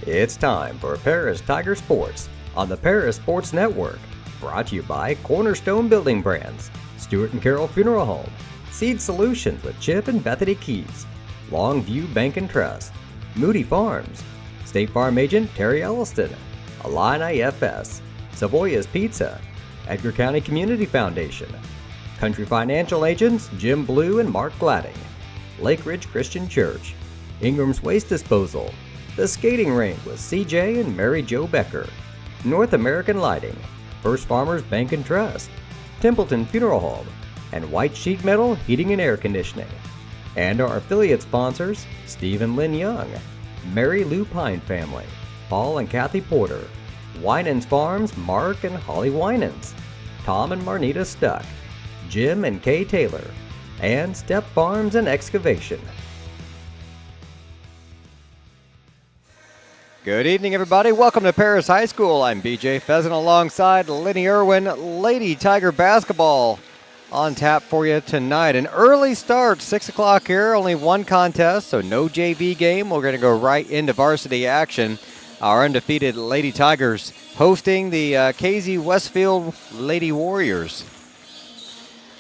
It's time for Paris Tiger Sports on the Paris Sports Network. Brought to you by Cornerstone Building Brands, Stewart & Carroll Funeral Home, Seed Solutions with Chip and Bethany Keys, Longview Bank and Trust, Moody Farms, State Farm Agent Terry Elliston, Illini FS, Savoya's Pizza, Edgar County Community Foundation, Country Financial Agents Jim Blue and Mark Gladding, Lake Ridge Christian Church, Ingram's Waste Disposal, The Skating Rink with CJ and Mary Jo Becker, North American Lighting, First Farmers Bank and Trust, Templeton Funeral Home, and White Sheet Metal Heating and Air Conditioning. And our affiliate sponsors, Steve and Lynn Young, Mary Lou Pine Family, Paul and Kathy Porter, Winans Farms Mark and Holly Winans, Tom and Marnita Stuck, Jim and Kay Taylor, and Step Farms and Excavation. Good evening, everybody. Welcome to Paris High School. I'm BJ Pheasant alongside Lenny Irwin. Lady Tiger basketball on tap for you tonight. An early start, 6 o'clock here. Only one contest, so no JV game. We're going to go right into varsity action. Our undefeated Lady Tigers hosting the Casey-Westfield Lady Warriors.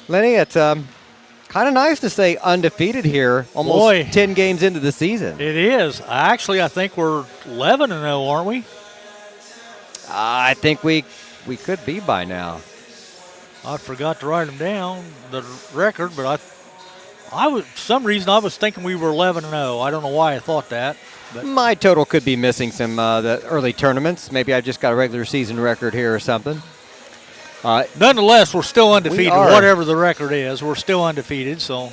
Lenny, it's kind of nice to say undefeated here, almost 10 games into the season. It is. Actually, I think we're 11-0, aren't we? I think we could be by now. I forgot to write them down, the record, but I was, for some reason I was thinking we were 11-0. I don't know why I thought that. But my total could be missing some the early tournaments. Maybe I just got a regular season record here or something. Nonetheless, we're still undefeated. We whatever the record is, we're still undefeated. So,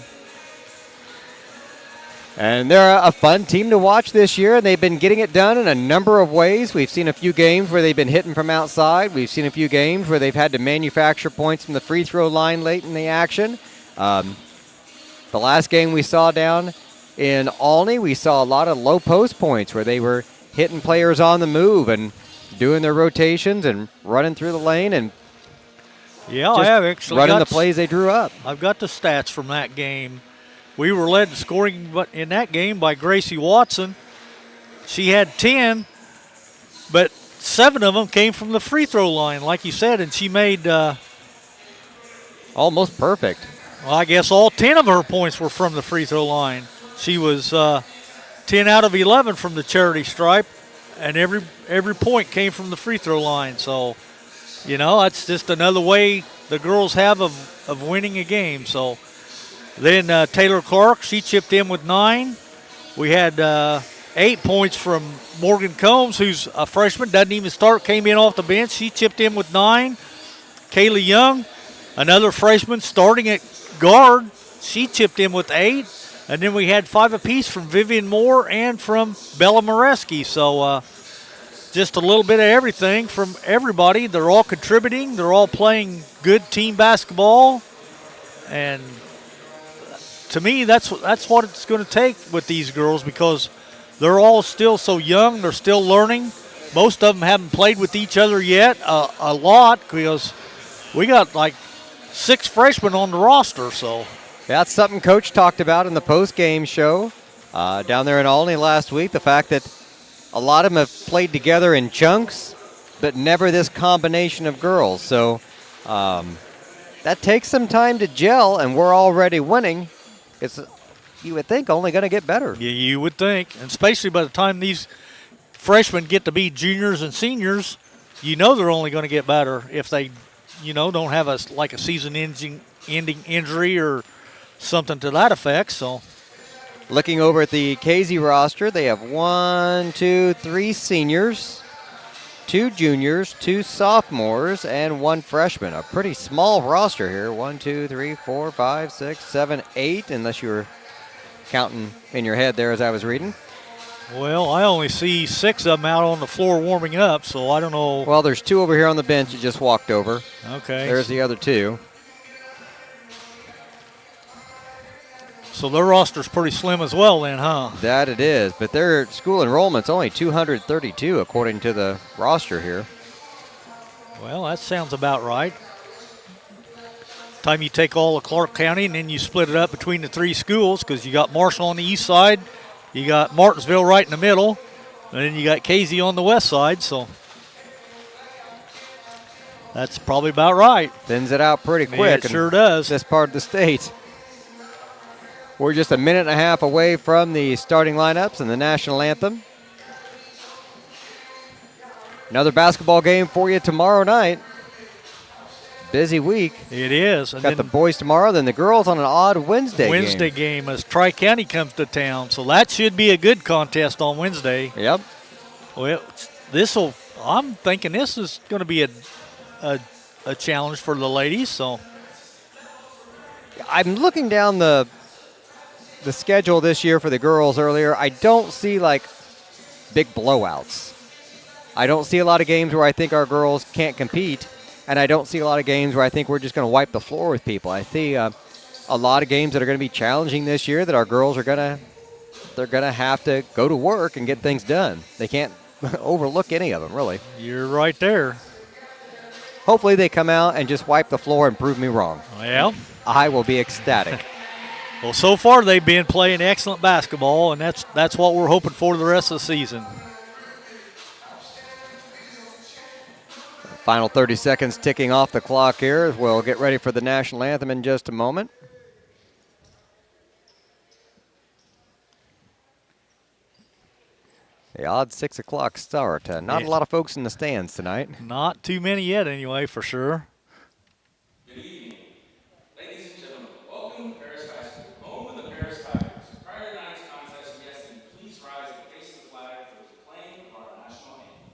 and they're a fun team to watch this year, and they've been getting it done in a number of ways. We've seen a few games where they've been hitting from outside. We've seen a few games where they've had to manufacture points from the free throw line late in the action. The last game we saw down in Olney, we saw a lot of low post points where they were hitting players on the move and doing their rotations and running through the lane and yeah, I have actually running the plays they drew up. I've got the stats from that game. We were led to scoring in that game by Gracie Watson. She had 10, but 7 of them came from the free throw line, like you said, and she made almost perfect. Well, I guess all 10 of her points were from the free throw line. She was 10 out of 11 from the charity stripe, and every point came from the free throw line. So, you know, that's just another way the girls have of winning a game. So then Taylor Clark, she chipped in with 9. We had 8 points from Morgan Combs, who's a freshman, doesn't even start, came in off the bench. She chipped in with 9. Kaylee Young, another freshman starting at guard, she chipped in with 8. And then we had 5 apiece from Vivian Moore and from Bella Moreski. So just a little bit of everything from everybody. They're all contributing. They're all playing good team basketball. And to me, that's what it's going to take with these girls because they're all still so young. They're still learning. Most of them haven't played with each other yet a lot because we got like 6 freshmen on the roster. So that's something Coach talked about in the post-game show down there in Olney last week, the fact that a lot of them have played together in chunks, but never this combination of girls. So that takes some time to gel, and we're already winning. It's, you would think, only going to get better. Yeah, you would think, and especially by the time these freshmen get to be juniors and seniors, you know they're only going to get better if they, you know, don't have a season-ending injury or something to that effect. So, looking over at the Casey roster, they have 3 seniors, 2 juniors, 2 sophomores, and 1 freshman. A pretty small roster here. 1, 2, 3, 4, 5, 6, 7, 8, unless you were counting in your head there as I was reading. Well, I only see 6 of them out on the floor warming up, so I don't know. Well, there's 2 over here on the bench that just walked over. Okay. There's the other 2. So their roster's pretty slim as well then, huh? That it is, but their school enrollment's only 232 according to the roster here. Well, that sounds about right. Time you take all of Clark County and then you split it up between the 3 schools because you got Marshall on the east side, you got Martinsville right in the middle, And then you got Casey on the west side, so that's probably about right. Thins it out pretty quick. Yeah, it sure does. This part of the state. We're just a minute and a half away from the starting lineups and the national anthem. Another basketball game for you tomorrow night. Busy week. It is. And got the boys tomorrow, then the girls on an odd Wednesday game as Tri-County comes to town. So that should be a good contest on Wednesday. Yep. Well, I'm thinking this is going to be a challenge for the ladies. So I'm looking down the schedule this year for the girls earlier. I don't see like big blowouts. I don't see a lot of games where I think our girls can't compete, and I don't see a lot of games where I think we're just going to wipe the floor with people. I see a lot of games that are going to be challenging this year that our girls are going to have to go to work and get things done. They can't overlook any of them, really. You're right there. Hopefully they come out and just wipe the floor and prove me wrong. Well, I will be ecstatic. Well, so far they've been playing excellent basketball, and that's what we're hoping for the rest of the season. Final 30 seconds ticking off the clock here. We'll get ready for the national anthem in just a moment. The odd 6 o'clock start. Not a lot of folks in the stands tonight. Not too many yet anyway, for sure. Good evening. Ladies and gentlemen, welcome to Paris High School, home of the Paris Tigers. Prior to tonight's contest, we ask that you please rise and face the flag for the playing of our national anthem.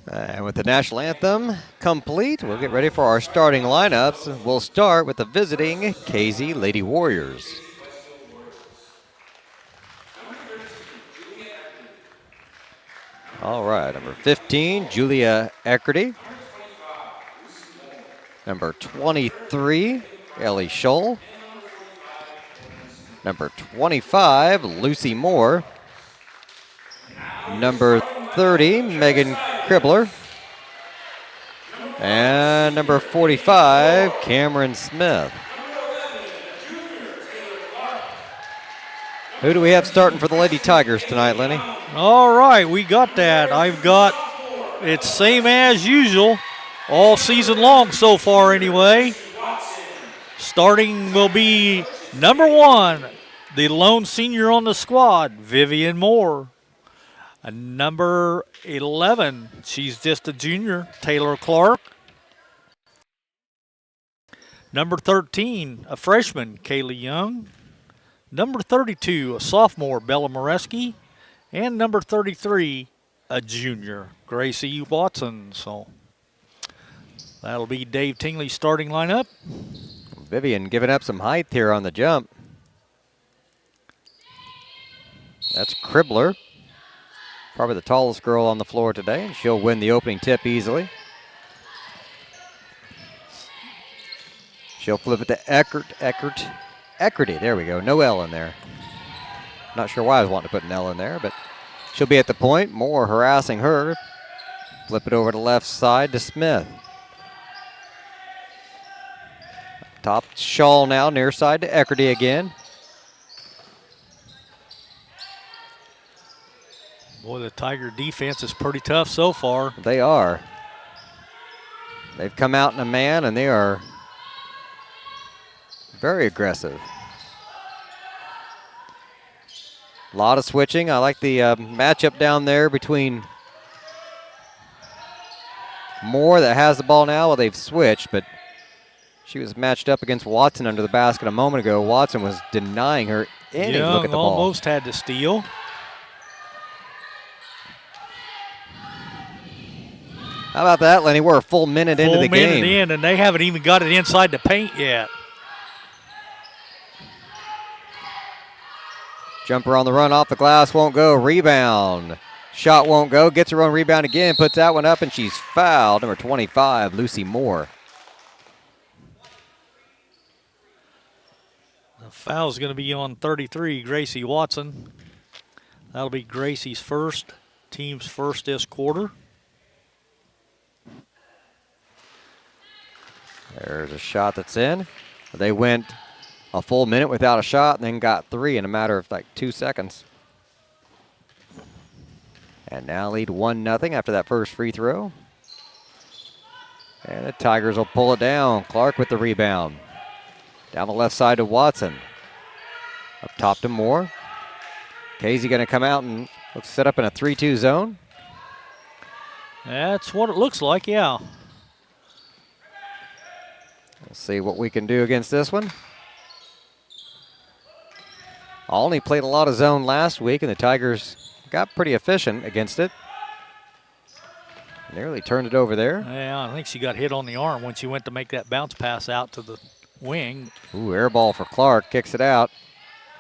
And with the national anthem complete, we'll get ready for our starting lineups. We'll start with the visiting Casey Lady Warriors. All right, number 15, Julia Eckerty. Number 23, Ellie Scholl. Number 25, Lucy Moore. Number 30, Megan Kribbler. And number 45, Cameron Smith. Who do we have starting for the Lady Tigers tonight, Lenny? All right, we got that. It's same as usual, all season long so far anyway. Starting will be number 1, the lone senior on the squad, Vivian Moore. Number 11, she's just a junior, Taylor Clark. Number 13, a freshman, Kaylee Young. Number 32, a sophomore, Bella Moreski. And number 33, a junior, Gracie Watson. So that'll be Dave Tingley's starting lineup. Vivian giving up some height here on the jump. That's Kribbler. Probably the tallest girl on the floor today, and she'll win the opening tip easily. She'll flip it to Eckerty. There we go. No L in there. Not sure why I was wanting to put an L in there, but she'll be at the point. Moore harassing her. Flip it over to left side to Smith. Top shawl now, near side to Eckerty again. Boy, the Tiger defense is pretty tough so far. They are. They've come out in a man, and they are very aggressive. A lot of switching. I like the matchup down there between Moore that has the ball now. Well, they've switched, but she was matched up against Watson under the basket a moment ago. Watson was denying her any look at the ball. Almost had to steal. How about that, Lenny? We're a full minute into the game. Full minute in, and they haven't even got it inside the paint yet. Jumper on the run off the glass, won't go. Rebound. Shot won't go. Gets her own rebound again. Puts that one up, and she's fouled. Number 25, Lucy Moore. The foul's going to be on 33, Gracie Watson. That'll be Gracie's first, team's first this quarter. There's a shot that's in. They went a full minute without a shot and then got 3 in a matter of like 2 seconds. And now lead 1-0 after that first free throw. And the Tigers will pull it down. Clark with the rebound. Down the left side to Watson. Up top to Moore. Casey going to come out and looks set up in a 3-2 zone. That's what it looks like, yeah. We'll see what we can do against this one. Olney played a lot of zone last week, and the Tigers got pretty efficient against it. Nearly turned it over there. Yeah, I think she got hit on the arm when she went to make that bounce pass out to the wing. Ooh, air ball for Clark. Kicks it out.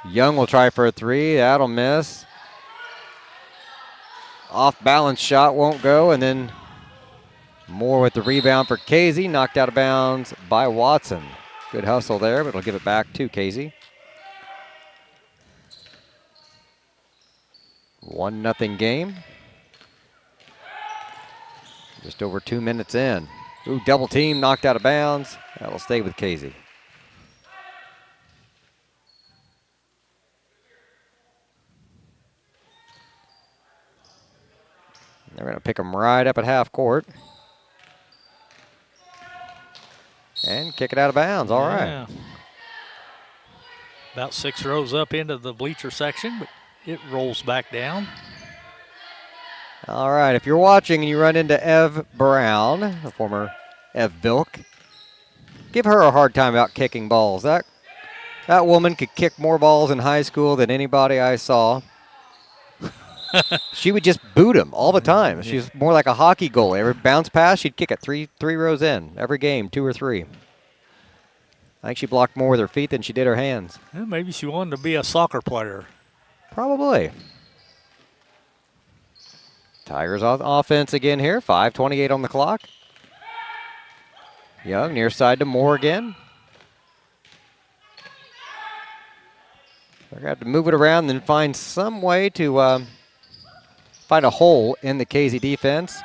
Young will try for a 3. That'll miss. Off balance shot won't go, and then Moore with the rebound for Casey. Knocked out of bounds by Watson. Good hustle there, but it'll give it back to Casey. 1-0 game. Just over 2 minutes in. Ooh, double team, knocked out of bounds. That'll stay with Casey. They're going to pick them right up at half court. And kick it out of bounds. All right. About 6 rows up into the bleacher section, but it rolls back down. All right. If you're watching and you run into Ev Brown, the former Ev Bilk, give her a hard time about kicking balls. That woman could kick more balls in high school than anybody I saw. She would just boot him all the time. She was more like a hockey goalie. Every bounce pass, she'd kick it three rows in. Every game, 2 or 3. I think she blocked more with her feet than she did her hands. Yeah, maybe she wanted to be a soccer player. Probably. Tigers on offense again here. 5:28 on the clock. Young near side to Moore again. They're going to have to move it around and then find some way to find a hole in the Casey defense.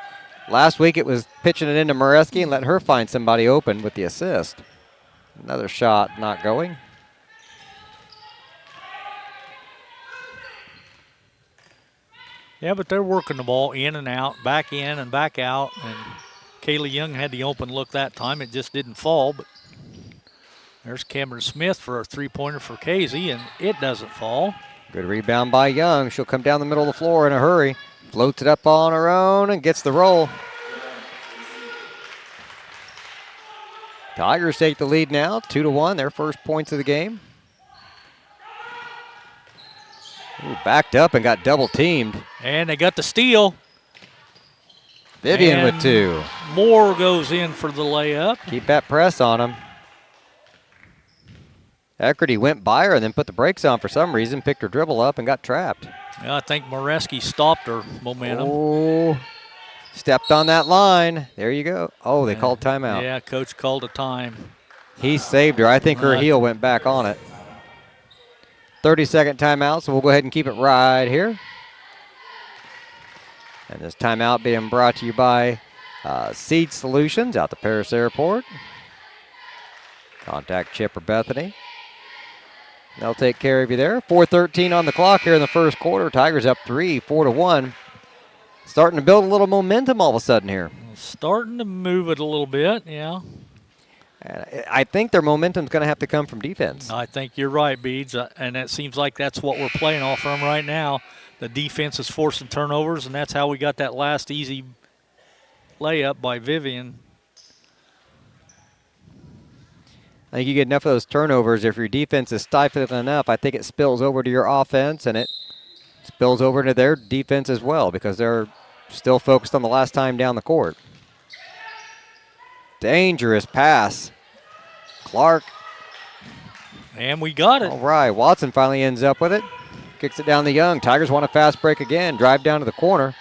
Last week it was pitching it into Moreski and letting her find somebody open with the assist. Another shot not going. Yeah, but they're working the ball in and out, back in and back out. And Kaylee Young had the open look that time. It just didn't fall. But there's Cameron Smith for a 3-pointer for Casey, and it doesn't fall. Good rebound by Young. She'll come down the middle of the floor in a hurry. Floats it up on her own and gets the roll. Tigers take the lead now, 2-1, their first points of the game. Ooh, backed up and got double teamed. And they got the steal. Vivian and with 2. Moore goes in for the layup. Keep that press on him. Eckerty went by her and then put the brakes on for some reason, picked her dribble up and got trapped. Yeah, I think Moreski stopped her momentum. Oh, stepped on that line. There you go. Oh, they called timeout. Yeah, coach called a time. He saved her. I think her heel went back on it. 30-second timeout, so we'll go ahead and keep it right here. And this timeout being brought to you by Seed Solutions out to Paris Airport. Contact Chip or Bethany. They'll take care of you there. 4:13 on the clock here in the first quarter. Tigers up 3, 4-1. Starting to build a little momentum all of a sudden here. Starting to move it a little bit, yeah. And I think their momentum's going to have to come from defense. I think you're right, Beads, and it seems like that's what we're playing off from right now. The defense is forcing turnovers, and that's how we got that last easy layup by Vivian. I think you get enough of those turnovers. If your defense is stifling enough, I think it spills over to your offense, and it spills over into their defense as well because they're still focused on the last time down the court. Dangerous pass. Clark. And we got it. All right, Watson finally ends up with it. Kicks it down to Young. Tigers want a fast break again. Drive down to the corner.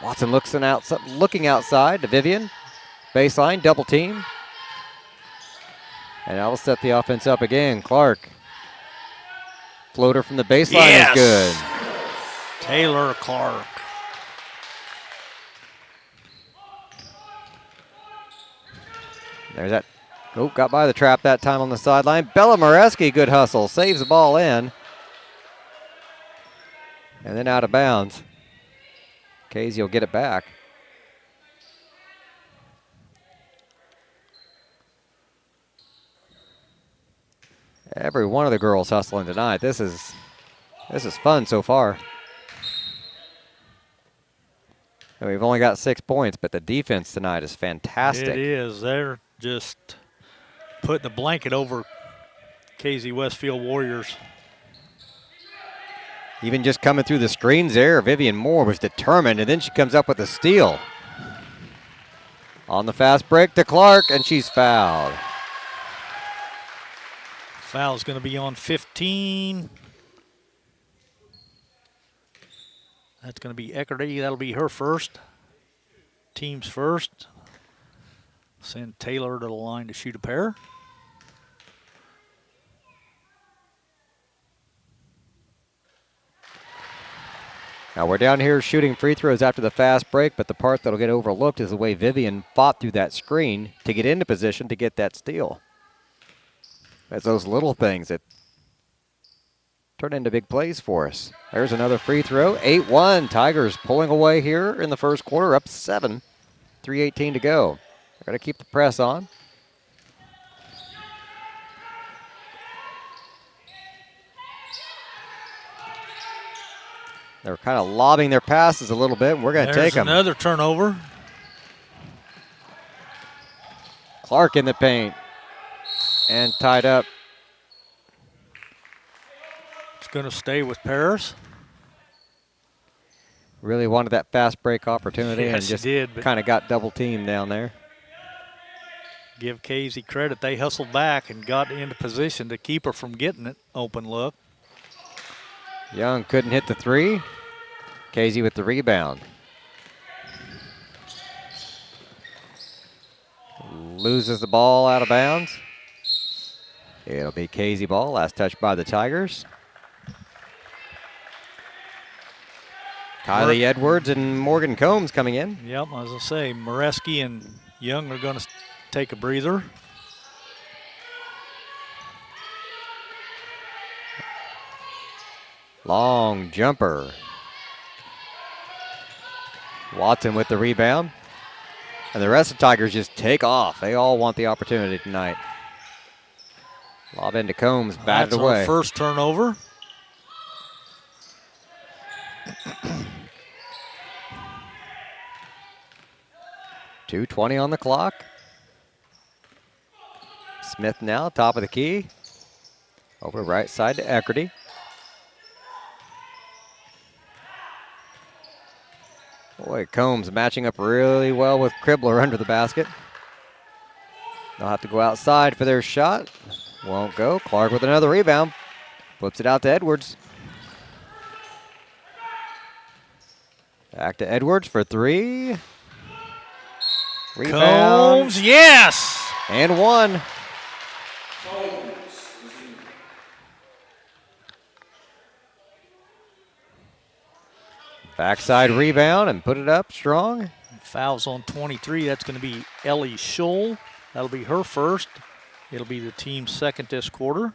Watson looking outside to Vivian. Baseline, double team. And that'll set the offense up again. Clark. Floater from the baseline is good. Taylor Clark. There's that. Oh, got by the trap that time on the sideline. Bella Moreski, good hustle. Saves the ball in. And then out of bounds. Casey will get it back. Every one of the girls hustling tonight. This is fun so far. And we've only got 6 points, but the defense tonight is fantastic. It is. They're just putting the blanket over Casey-Westfield Warriors. Even just coming through the screens there, Vivian Moore was determined, and then she comes up with a steal. On the fast break to Clark, and she's fouled. Foul's going to be on 15. That's going to be Eckerty. That'll be her first. Team's first. Send Taylor to the line to shoot a pair. Now we're down here shooting free throws after the fast break, but the part that'll get overlooked is the way Vivian fought through that screen to get into position to get that steal. That's those little things that turn into big plays for us. There's another free throw. 8-1. Tigers pulling away here in the first quarter, up 7. 3:18 to go. They're going to keep the press on. They're kind of lobbing their passes a little bit, and we're going to take them. Another turnover. Clark in the paint. And tied up. It's going to stay with Paris. Really wanted that fast break opportunity Yes, and just did, kind of got double teamed down there. Give Casey credit. They hustled back and got into position to keep her from getting it. Open look. Young couldn't hit the three. Casey with the rebound. Loses the ball out of bounds. It'll be Casey ball. Last touch by the Tigers. Kylie Edwards and Morgan Combs coming in. Yep, as I say, Moreski and Young are going to take a breather. Long jumper. Watson with the rebound. And the rest of the Tigers just take off. They all want the opportunity tonight. Lob into Combs, batted That's away. our first turnover. .220 on the clock. Smith now, top of the key. Over right side to Eckerty. Boy, Combs matching up really well with Kribbler under the basket. They'll have to go outside for their shot. Won't go. Clark with another rebound. Flips it out to Edwards. Back to Edwards for three. Rebound. Combs, yes! And one. Backside rebound and put it up strong. Fouls on 23. That's going to be Ellie Scholl. That'll be her first. It'll be the team's second this quarter.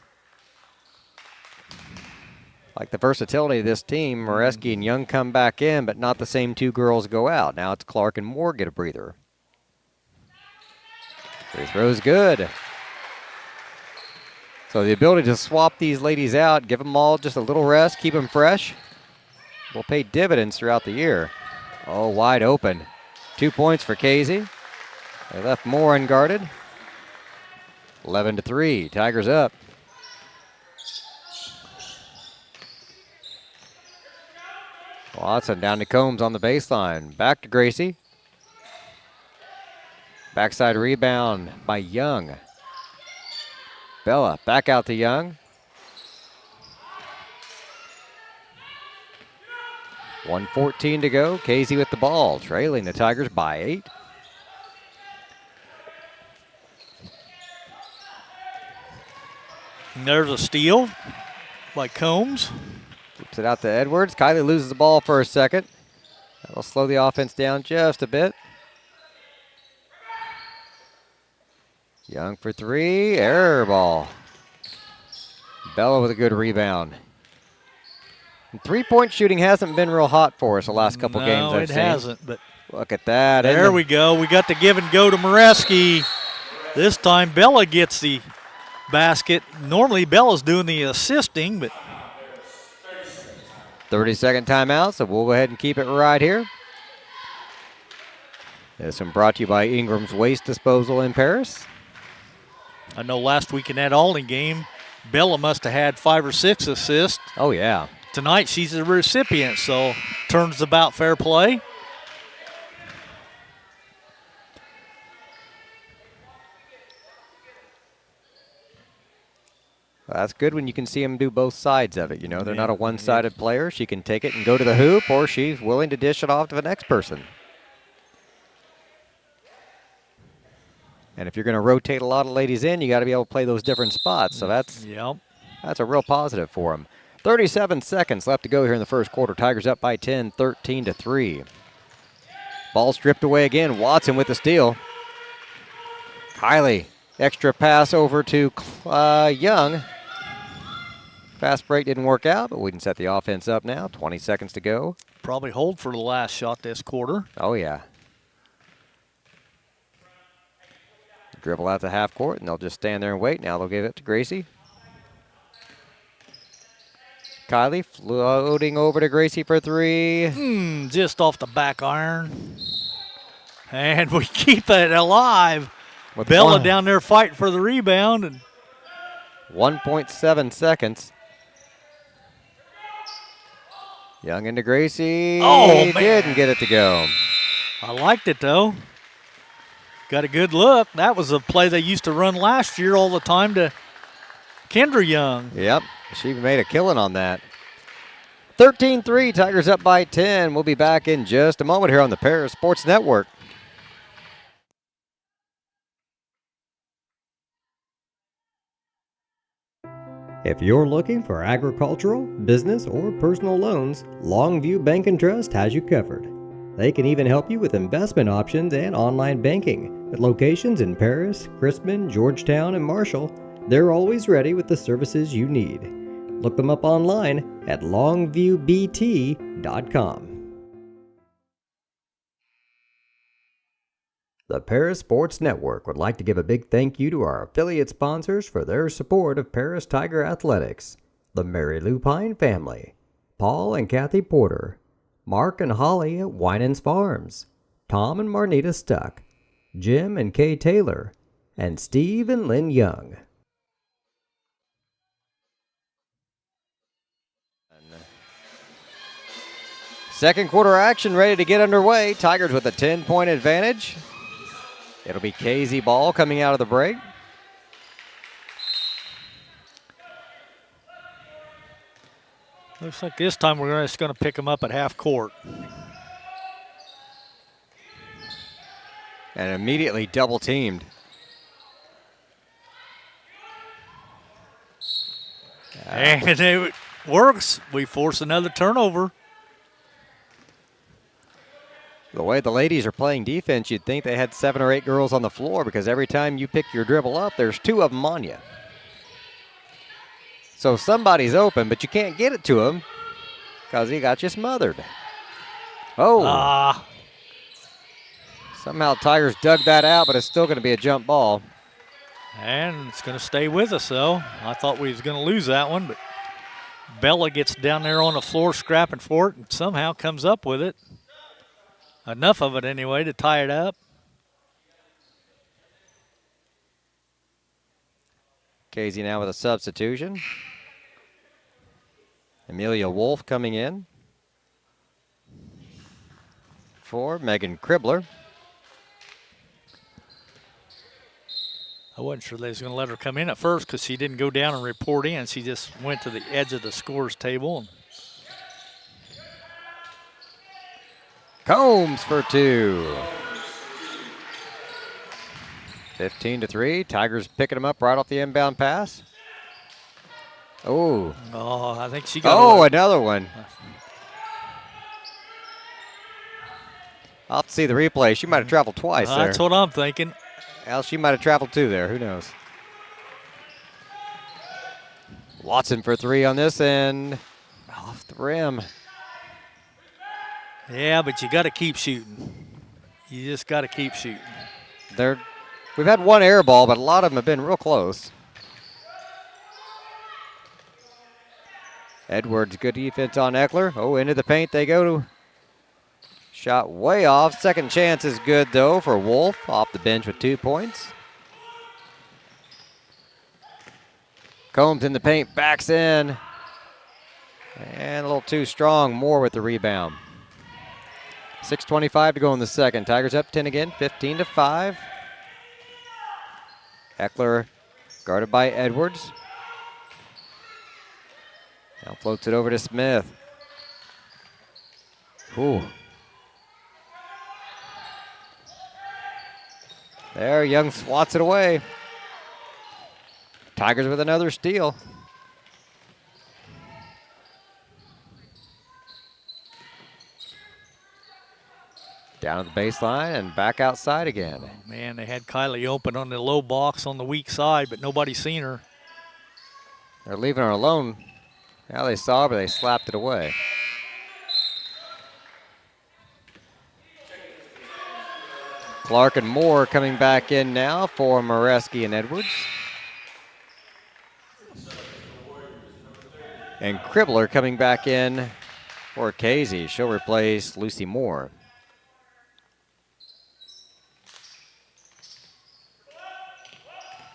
Like the versatility of this team, Moreski and Young come back in, but not the same two girls go out. Now it's Clark and Moore get a breather. Free throw's good. So the ability to swap these ladies out, give them all just a little rest, keep them fresh, will pay dividends throughout the year. Oh, wide open. 2 points for Casey. They left Moore unguarded. 11-3, Tigers up. Watson down to Combs on the baseline. Back to Gracie. Backside rebound by Young. Bella back out to Young. 1:14 to go. Casey with the ball, trailing the Tigers by 8. And there's a steal by Combs. Flips it out to Edwards. Kylie loses the ball for a second. That'll slow the offense down just a bit. Young for 3, error ball. Bella with a good rebound. And 3-point shooting hasn't been real hot for us the last couple games I've seen. No, it hasn't, but look at that. There we go. We got the give and go to Moreski. This time Bella gets the basket. Normally Bella's doing the assisting, but 30-second timeout, so we'll go ahead and keep it right here. This one brought to you by Ingram's Waste Disposal in Paris. I know last week in that Alden game, Bella must have had 5 or 6 assists. Oh, yeah. Tonight she's the recipient, so turns about fair play. Well, that's good when you can see them do both sides of it. You know, they're not a one-sided player. She can take it and go to the hoop, or she's willing to dish it off to the next person. And if you're going to rotate a lot of ladies in, you got to be able to play those different spots. So that's a real positive for them. 37 seconds left to go here in the first quarter. Tigers up by 10, 13-3. Ball stripped away again. Watson with the steal. Kylie, extra pass over to Young. Fast break didn't work out, but we can set the offense up now. 20 seconds to go. Probably hold for the last shot this quarter. Oh, yeah. Dribble out to half court, and they'll just stand there and wait. Now they'll give it to Gracie. Kylie floating over to Gracie for 3. Just off the back iron. And we keep it alive. With Bella down there fighting for the rebound. And 1.7 seconds. Young into Gracie. Oh, man. Didn't get it to go. I liked it, though. Got a good look. That was a play they used to run last year all the time to Kendra Young. Yep, she made a killing on that. 13-3, Tigers up by 10. We'll be back in just a moment here on the Paris Sports Network. If you're looking for agricultural, business, or personal loans, Longview Bank and Trust has you covered. They can even help you with investment options and online banking. With locations in Paris, Crispin, Georgetown, and Marshall, they're always ready with the services you need. Look them up online at longviewbt.com. The Paris Sports Network would like to give a big thank you to our affiliate sponsors for their support of Paris Tiger Athletics: the Mary Lou Pine family, Paul and Kathy Porter, Mark and Holly at Winans Farms, Tom and Marnita Stuck, Jim and Kay Taylor, and Steve and Lynn Young. Second quarter action ready to get underway. Tigers with a 10-point advantage. It'll be Casey ball coming out of the break. Looks like this time we're just going to pick them up at half court. And immediately double teamed. And it works. We force another turnover. The way the ladies are playing defense, you'd think they had 7 or 8 girls on the floor because every time you pick your dribble up, there's 2 of them on you. So somebody's open, but you can't get it to him because he got you smothered. Oh. Somehow Tigers dug that out, but it's still going to be a jump ball. And it's going to stay with us, though. I thought we was going to lose that one, but Bella gets down there on the floor scrapping for it and somehow comes up with it. Enough of it anyway to tie it up. Casey now with a substitution. Amelia Wolf coming in for Megan Kribbler. I wasn't sure they was going to let her come in at first because she didn't go down and report in. She just went to the edge of the scores table. Combs for 2. 15-3. Tigers picking them up right off the inbound pass. Oh. Oh, I think she got another one. I'll have to see the replay. She might have traveled twice there. That's what I'm thinking. Well, she might have traveled 2 there. Who knows? Watson for 3 on this end. Off the rim. Yeah, but you got to keep shooting. You just got to keep shooting. We've had 1 air ball, but a lot of them have been real close. Edwards, good defense on Eckler. Oh, into the paint they go. Shot way off. Second chance is good, though, for Wolf off the bench with 2 points. Combs in the paint, backs in. And a little too strong. Moore with the rebound. 6:25 to go in the second. Tigers up 10 again, 15-5. Eckler guarded by Edwards. Now floats it over to Smith. Ooh. There, Young swats it away. Tigers with another steal. Down at the baseline and back outside again. Oh, man, they had Kylie open on the low box on the weak side, but nobody's seen her. They're leaving her alone. Now they saw her, but they slapped it away. Clark and Moore coming back in now for Moreski and Edwards. And Kribbler coming back in for Casey. She'll replace Lucy Moore.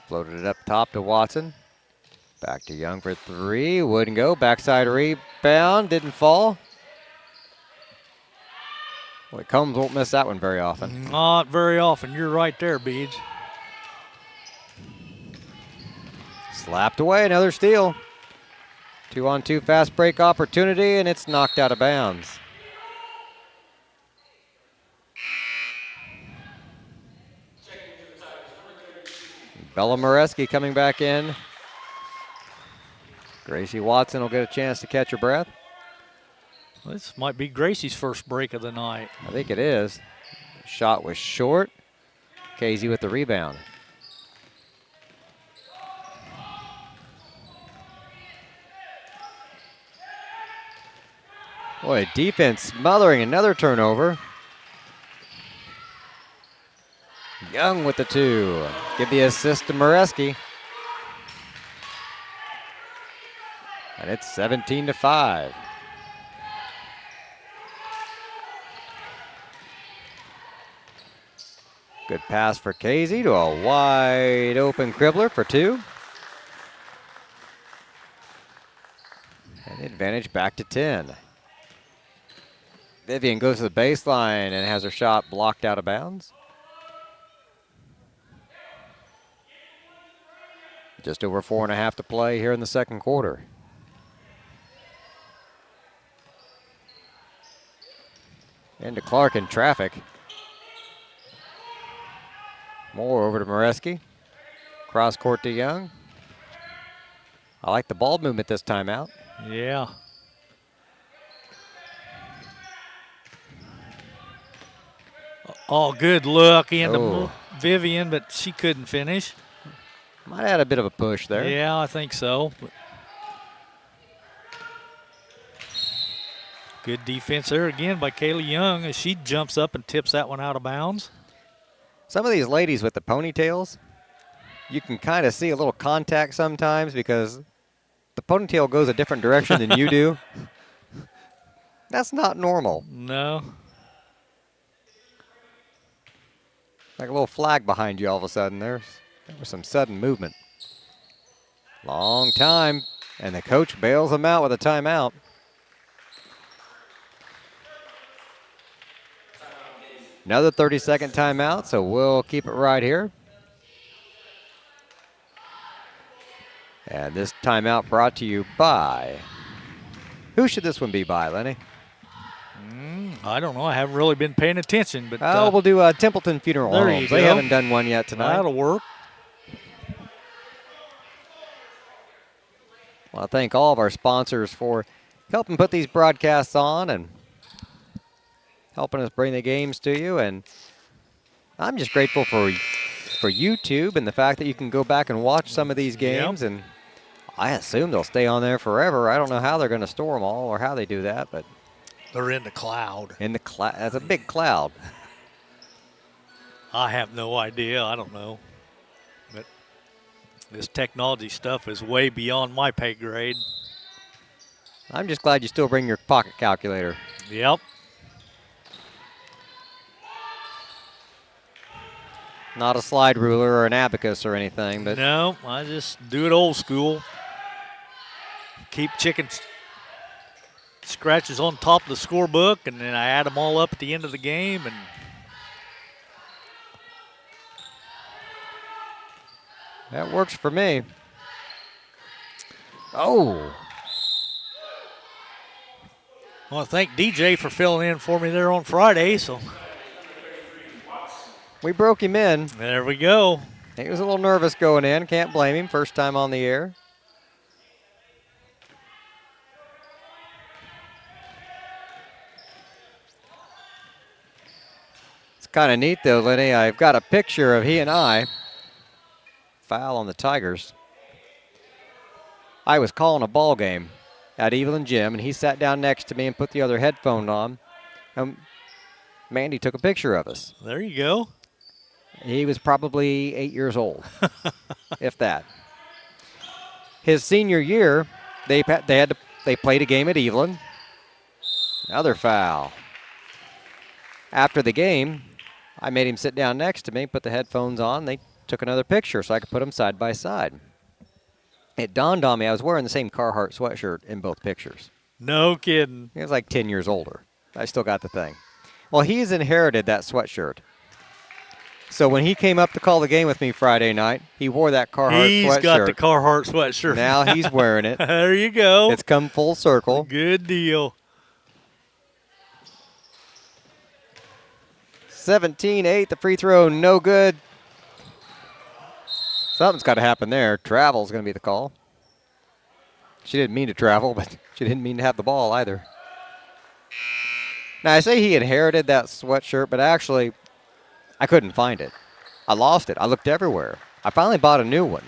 Floated it up top to Watson. Back to Young for 3. Wouldn't go. Backside rebound. Didn't fall. Well, Combs won't miss that one very often. Not very often. You're right there, Beej. Slapped away. Another steal. 2-on-2 fast break opportunity, and it's knocked out of bounds. Bella Moreski coming back in. Gracie Watson will get a chance to catch her breath. This might be Gracie's first break of the night. I think it is. Shot was short. Casey with the rebound. Boy, defense smothering another turnover. Young with the 2. Give the assist to Moreski. And it's 17-5. Good pass for Casey to a wide open Kribbler for 2. And the advantage back to 10. Vivian goes to the baseline and has her shot blocked out of bounds. Just over 4.5 to play here in the second quarter. Into Clark in traffic. Moore over to Moreski. Cross court to Young. I like the ball movement this time out. Yeah. Oh, good look into Oh. Vivian, but she couldn't finish. Might have had a bit of a push there. Yeah, I think so. Good defense there again by Kaylee Young as she jumps up and tips that one out of bounds. Some of these ladies with the ponytails, you can kind of see a little contact sometimes because the ponytail goes a different direction than you do. That's not normal. No. Like a little flag behind you all of a sudden. There was some sudden movement. Long time, and the coach bails them out with a timeout. Another 30-second timeout, so we'll keep it right here. And this timeout brought to you by... Who should this one be by, Lenny? I don't know. I haven't really been paying attention, but We'll do Templeton Funeral there you Homes. They go. haven't done one yet tonight. That'll work. Well, I thank all of our sponsors for helping put these broadcasts on and helping us bring the games to you. And I'm just grateful for YouTube and the fact that you can go back and watch some of these games. Yep. And I assume they'll stay on there forever. I don't know how they're going to store them all or how they do that, but They're in the cloud. in the cloud, that's a big cloud. I have no idea. I don't know. But this technology stuff is way beyond my pay grade. I'm just glad you still bring your pocket calculator. Yep. Not a slide ruler or an abacus or anything, but No, I just do it old school. Keep chicken scratches on top of the scorebook, and then I add them all up at the end of the game. And that works for me. Oh, I want to thank DJ for filling in for me there on Friday. So we broke him in. there we go. He was a little nervous going in. Can't blame him. First time on the air. It's kind of neat, though, Lenny. I've got a picture of he and I. Foul on the Tigers. I was calling a ball game at Evelyn Gym, and he sat down next to me and put the other headphone on. Mandy took a picture of us. There you go. He was probably 8 years old, if that. His senior year, they played a game at Evelyn. Another foul. After the game, I made him sit down next to me, put the headphones on. They took another picture so I could put them side by side. It dawned on me I was wearing the same Carhartt sweatshirt in both pictures. No kidding. He was like 10 years older. I still got the thing. Well, he's inherited that sweatshirt. So when he came up to call the game with me Friday night, he wore that Carhartt He's sweatshirt. got the Carhartt sweatshirt. Now he's wearing it. There you go. It's come full circle. Good deal. 17-8, the free throw, no good. Something's got to happen there. Travel's going to be the call. She didn't mean to travel, but she didn't mean to have the ball either. Now, I say he inherited that sweatshirt, but actually, I couldn't find it. I lost it. I looked everywhere. I finally bought a new one.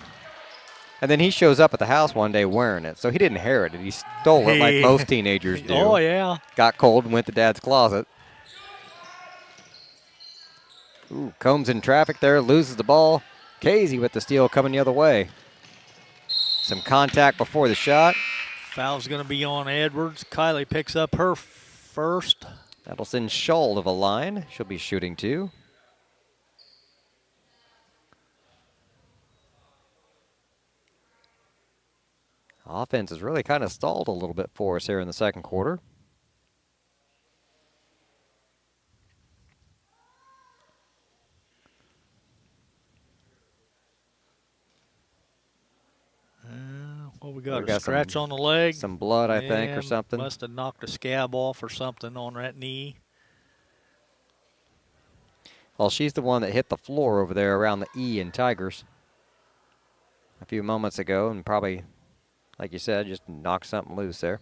And then he shows up at the house one day wearing it. So he didn't inherit it. He stole it like most teenagers do. Oh, yeah. Got cold and went to Dad's closet. Ooh, Combs in traffic there, loses the ball. Casey with the steal coming the other way. Some contact before the shot. Foul's going to be on Edwards. Kylie picks up her first. That'll send Scholl to the line. She'll be shooting two. Offense has really kind of stalled a little bit for us here in the second quarter. Well, we got We got a scratch some- on the leg. Some blood, I think, or Yeah, something. Must have knocked a scab off or something on that knee. Well, she's the one that hit the floor over there around the E in Tigers a few moments ago, and probably, like you said, just knocked something loose there.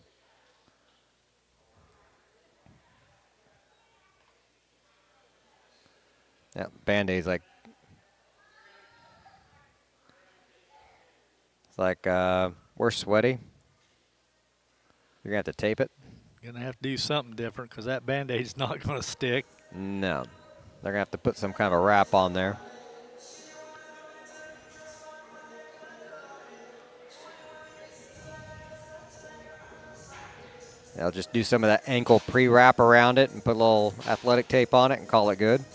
Yeah, Band-Aid's like, it's like, we're sweaty. You're going to have to tape it. Gonna have to do something different because that Band-Aid's not gonna stick. No. They're going to have to put some kind of a wrap on there. They'll just do some of that ankle pre-wrap around it and put a little athletic tape on it and call it good.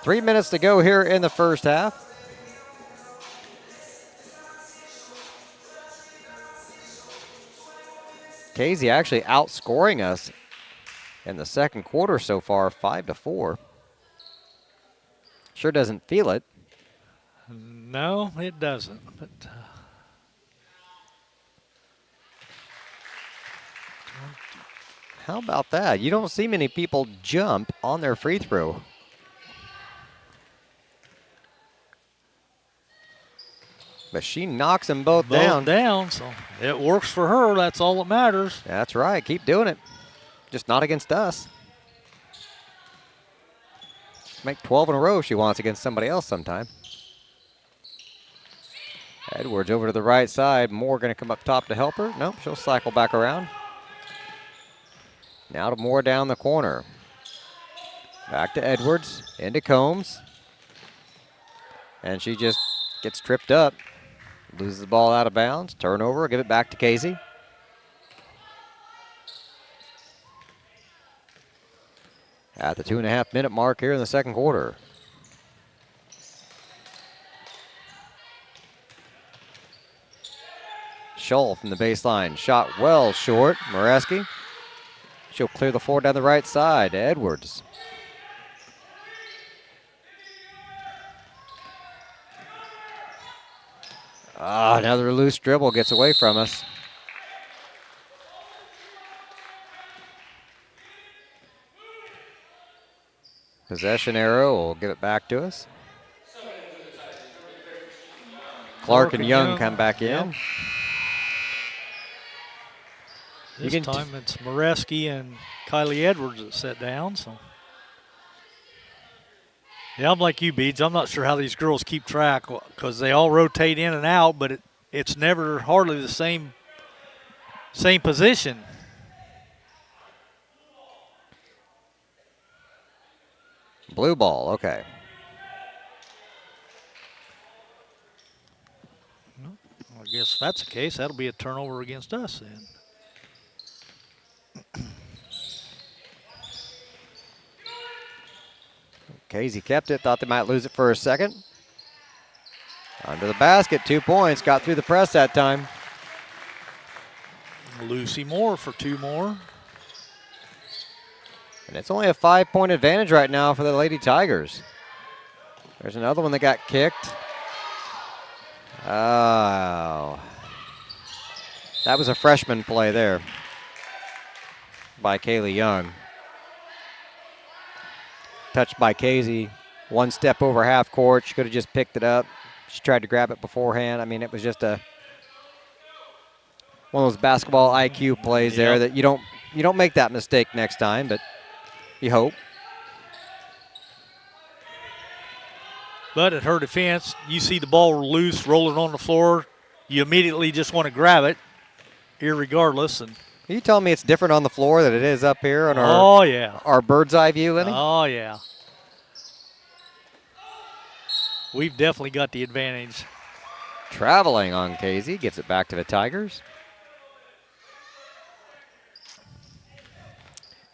Three minutes to go here in the first half. Casey actually outscoring us in the second quarter so far, 5-4. Sure doesn't feel it. No, it doesn't. But How about that? You don't see many people jump on their free throw. But she knocks them both down. So it works for her. That's all that matters. That's right. Keep doing it. Just not against us. Make 12 in a row if she wants against somebody else sometime. Edwards over to the right side. Moore going to come up top to help her. Nope, she'll cycle back around. Now to Moore down the corner. Back to Edwards, into Combs. And she just gets tripped up. Loses the ball out of bounds. Turnover, give it back to Casey. At the 2.5-minute mark here in the second quarter. Scholl from the baseline. Shot well short. Moreski. She'll clear the floor down the right side. Edwards. Another loose dribble gets away from us. Possession arrow will give it back to us. Clark and Young come back in. This time it's Moreski and Kylie Edwards that set down. So, yeah, I'm like you, Beads. I'm not sure how these girls keep track because they all rotate in and out, but it's never hardly the same position. Blue ball, okay. Well, I guess if that's the case, that'll be a turnover against us then. Casey kept it, thought they might lose it for a second. Under the basket, 2 points, got through the press that time. Lucy Moore for 2 more. And it's only a 5-point advantage right now for the Lady Tigers. There's another one that got kicked. Oh. That was a freshman play there by Kaylee Young. Touched by Casey. 1 step over half court. She could have just picked it up. She tried to grab it beforehand. I mean, it was just one of those basketball IQ plays there that you don't make that mistake next time, but you hope. But at her defense, you see the ball loose, rolling on the floor. You immediately just want to grab it, irregardless. And Are you telling me it's different on the floor than it is up here on our bird's eye view, Lenny? Oh, yeah. We've definitely got the advantage. Traveling on Casey, gets it back to the Tigers.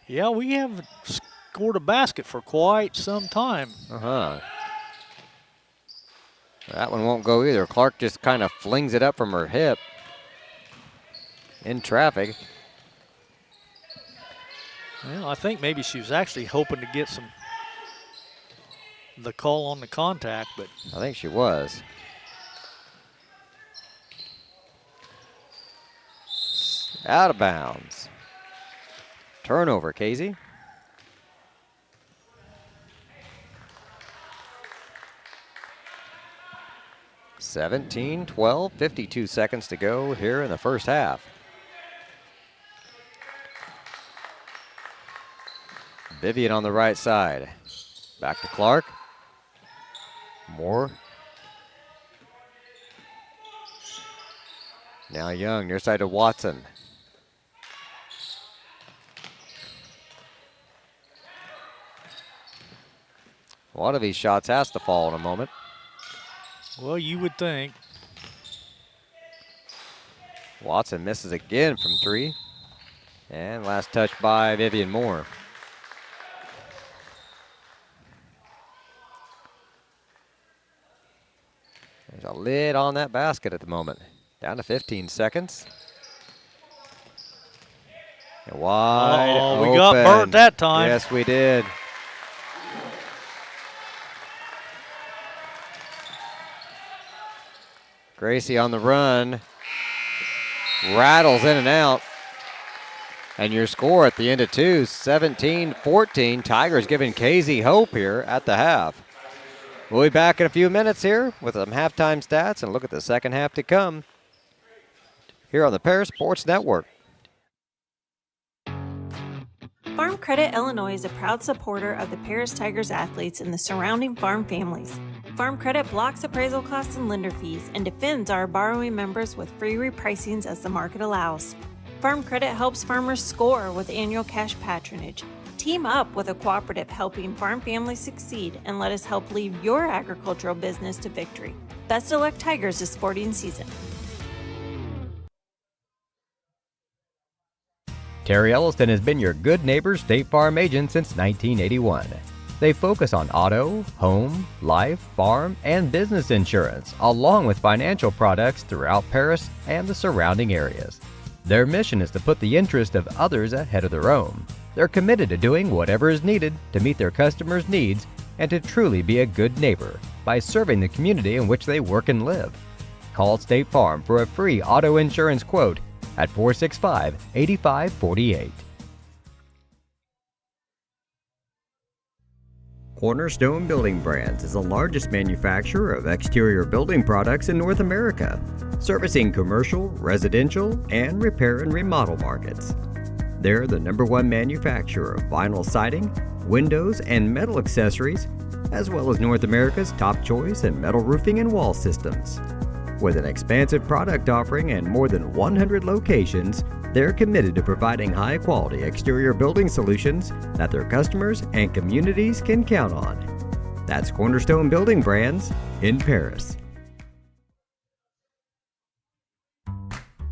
Yeah, we haven't scored a basket for quite some time. That one won't go either. Clark just kind of flings it up from her hip in traffic. Well, I think maybe she was actually hoping to get the call on the contact, but I think she was. Out of bounds. Turnover, Casey. 17-12, 52 seconds to go here in the first half. Vivian on the right side. Back to Clark. Moore. Now Young, near side to Watson. One of these shots has to fall in a moment. Well, you would think. Watson misses again from 3. And last touch by Vivian Moore. There's a lid on that basket at the moment. Down to 15 seconds. And wide open. We got burnt that time. Yes, we did. Gracie on the run. Rattles in and out. And your score at the end of 2, 17-14. Tigers giving Casey hope here at the half. We'll be back in a few minutes here with some halftime stats and look at the second half to come here on the Paris Sports Network. Farm Credit Illinois is a proud supporter of the Paris Tigers athletes and the surrounding farm families. Farm Credit blocks appraisal costs and lender fees and defends our borrowing members with free repricings as the market allows. Farm Credit helps farmers score with annual cash patronage. Team up with a cooperative helping farm families succeed and let us help lead your agricultural business to victory. Best of luck, Tigers, this sporting season. Terry Elliston has been your good neighbor State Farm agent since 1981. They focus on auto, home, life, farm, and business insurance, along with financial products throughout Paris and the surrounding areas. Their mission is to put the interest of others ahead of their own. They're committed to doing whatever is needed to meet their customers' needs and to truly be a good neighbor by serving the community in which they work and live. Call State Farm for a free auto insurance quote at 465-8548. Cornerstone Building Brands is the largest manufacturer of exterior building products in North America, servicing commercial, residential, and repair and remodel markets. They're the #1 manufacturer of vinyl siding, windows, and metal accessories, as well as North America's top choice in metal roofing and wall systems. With an expansive product offering and more than 100 locations, they're committed to providing high-quality exterior building solutions that their customers and communities can count on. That's Cornerstone Building Brands in Paris.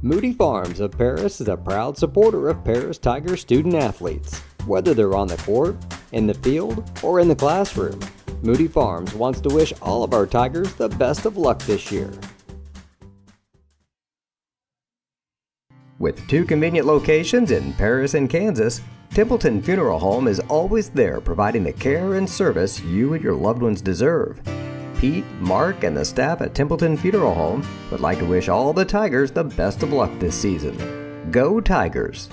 Moody Farms of Paris is a proud supporter of Paris Tiger student athletes. Whether they're on the court, in the field, or in the classroom, Moody Farms wants to wish all of our Tigers the best of luck this year. With 2 convenient locations in Paris and Kansas, Templeton Funeral Home is always there providing the care and service you and your loved ones deserve. Pete, Mark, and the staff at Templeton Funeral Home would like to wish all the Tigers the best of luck this season. Go Tigers!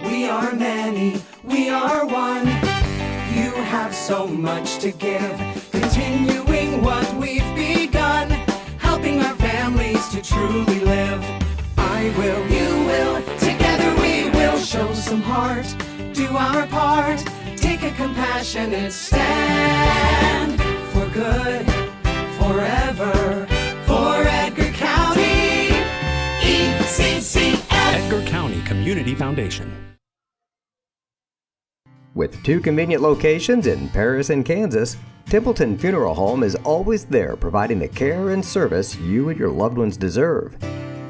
We are many, we are one. You have so much to give, continuing what we've begun, helping our families to truly live. I will, you will, together we will show some heart, do our part, take a compassionate stand for good, forever, for Edgar County, ECCF. Edgar County Community Foundation. With 2 convenient locations in Paris and Kansas, Templeton Funeral Home is always there providing the care and service you and your loved ones deserve.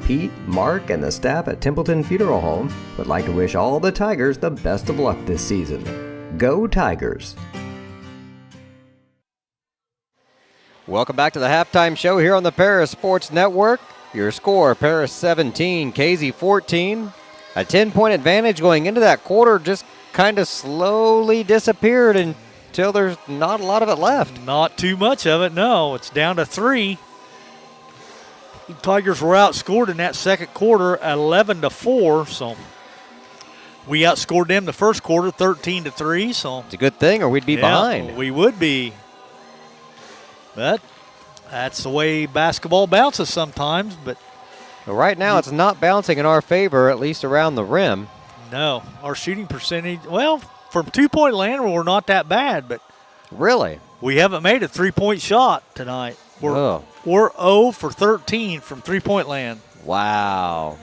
Pete, Mark, and the staff at Templeton Funeral Home would like to wish all the Tigers the best of luck this season. Go Tigers! Welcome back to the halftime show here on the Paris Sports Network. Your score, Paris 17, Casey 14. A 10-point advantage going into that quarter just kind of slowly disappeared until there's not a lot of it left. Not too much of it, no. It's down to 3. The Tigers were outscored in that second quarter 11-4, so we outscored them the first quarter 13-3. So it's a good thing, or we'd be behind. We would be. But that's the way basketball bounces sometimes. But But right now, it's not bouncing in our favor, at least around the rim. no, our shooting percentage, well, from 2-point land, we're not that bad. But Really? we haven't made a 3-point shot tonight. Oh. We're 0 for 13 from 3-point land. Wow.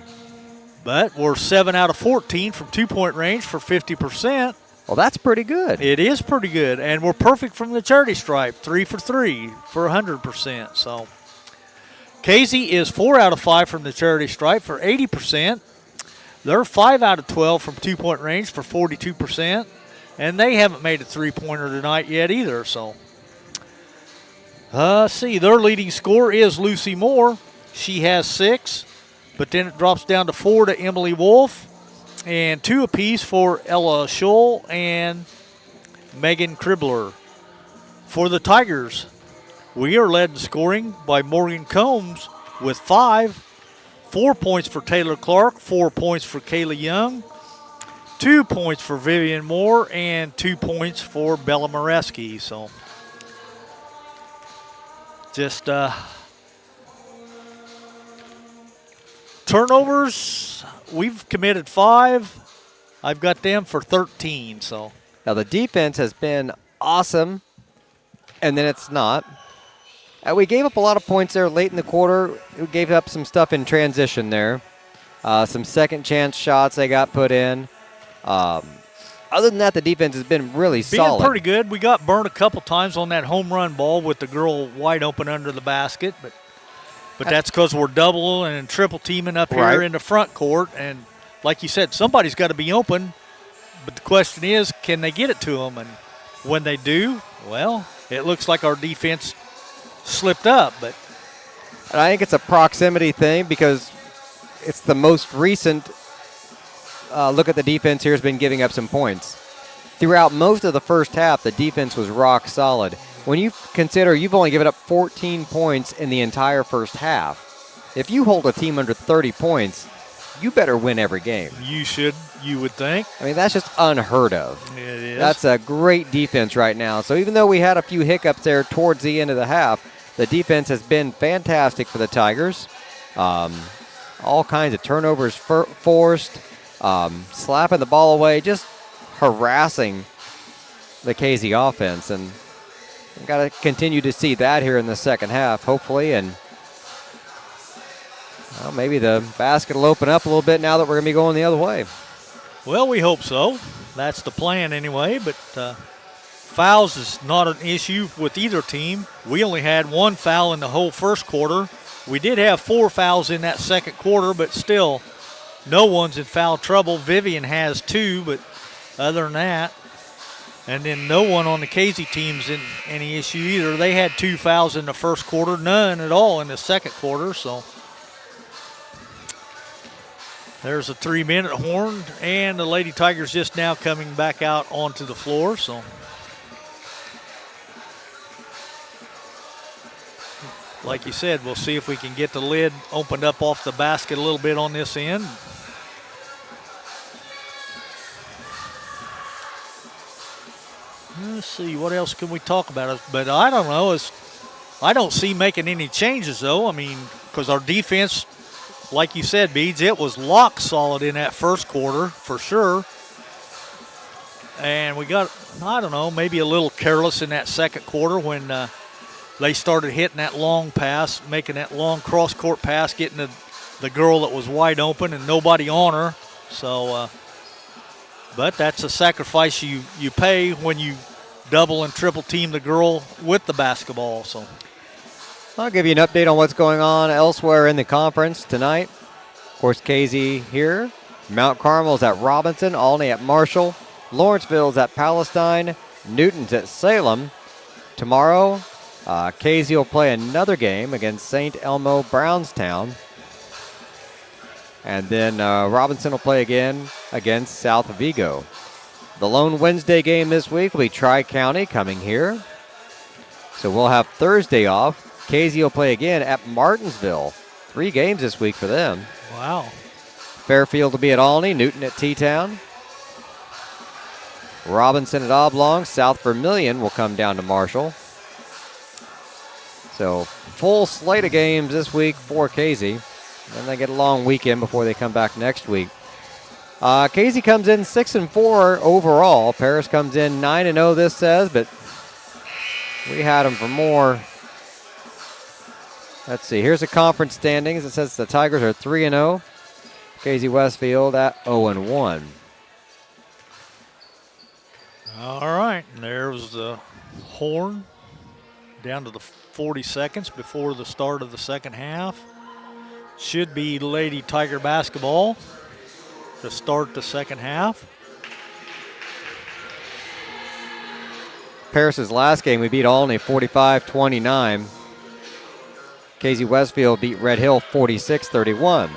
But we're 7 out of 14 from 2-point range for 50%. Well, that's pretty good. It is pretty good. And we're perfect from the charity stripe, 3 for 3 for 100%. So Casey is 4 out of 5 from the charity stripe for 80%. They're 5 out of 12 from 2-point range for 42%. And they haven't made a 3-pointer tonight yet either. So, see, their leading scorer is Lucy Moore. She has 6, but then it drops down to 4 to Emily Wolf, and 2 apiece for Ella Scholl and Megan Kribler. For the Tigers, we are led in scoring by Morgan Combs with 5, 4 points for Taylor Clark, 4 points for Kayla Young, 2 points for Vivian Moore, and 2 points for Bella Moreski. So just turnovers, we've committed 5. I've got them for 13. So Now, the defense has been awesome, and then it's not. We gave up a lot of points there late in the quarter. We gave up some stuff in transition there. Some second chance shots they got put in. Other than that, the defense has been really solid. Being pretty good. We got burned a couple times on that home run ball with the girl wide open under the basket, but that's because we're double and triple teaming up here in the front court. And like you said, somebody's got to be open, but the question is, can they get it to them? And when they do, well, it looks like our defense slipped up. But And I think it's a proximity thing because it's the most recent look at the defense here has been giving up some points. Throughout most of the first half, the defense was rock solid. When you consider you've only given up 14 points in the entire first half, if you hold a team under 30 points, you better win every game. you would think. I mean, that's just unheard of. It is. That's a great defense right now. So even though we had a few hiccups there towards the end of the half, the defense has been fantastic for the Tigers. All kinds of turnovers forced, slapping the ball away, just harassing the Casey offense. And we've got to continue to see that here in the second half, hopefully. And well, maybe the basket will open up a little bit now that we're going to be going the other way. Well, we hope so. That's the plan anyway, but fouls is not an issue with either team. We only had 1 foul in the whole first quarter. We did have 4 fouls in that second quarter, but still no one's in foul trouble. Vivian has 2, but other than that, and then no one on the Casey team's in any issue either. They had 2 fouls in the first quarter, none at all in the second quarter, so there's a 3-minute horn, and the Lady Tigers just now coming back out onto the floor. So like you said, we'll see if we can get the lid opened up off the basket a little bit on this end. Let's see, what else can we talk about? But I don't know. I don't see making any changes, though. I mean, because our defense, like you said, Beads, it was lock solid in that first quarter for sure. And we got, I don't know, maybe a little careless in that second quarter when they started hitting that long pass, making that long cross-court pass, getting the girl that was wide open and nobody on her. So, but that's a sacrifice you pay when you double and triple team the girl with the basketball. So I'll give you an update on what's going on elsewhere in the conference tonight. Of course, Casey here. Mount Carmel's at Robinson, Albany at Marshall, Lawrenceville's at Palestine, Newton's at Salem. Tomorrow, Casey will play another game against St. Elmo Brownstown. And then Robinson will play again against South Vigo. The lone Wednesday game this week will be Tri-County coming here. So we'll have Thursday off. Casey will play again at Martinsville. 3 games this week for them. wow. Fairfield will be at Albany, Newton at T-Town. Robinson at Oblong, South Vermilion will come down to Marshall. So full slate of games this week for Casey. Then they get a long weekend before they come back next week. Casey comes in 6-4 overall. Paris comes in 9-0, this says, but we had them for more. Let's see. Here's the conference standings. It says the Tigers are 3-0. Casey-Westfield at 0-1. All right, and there was the horn down to the 40 seconds before the start of the second half. Should be Lady Tiger basketball to start the second half. Paris's last game, we beat Albany 45-29. Casey-Westfield beat Red Hill 46-31.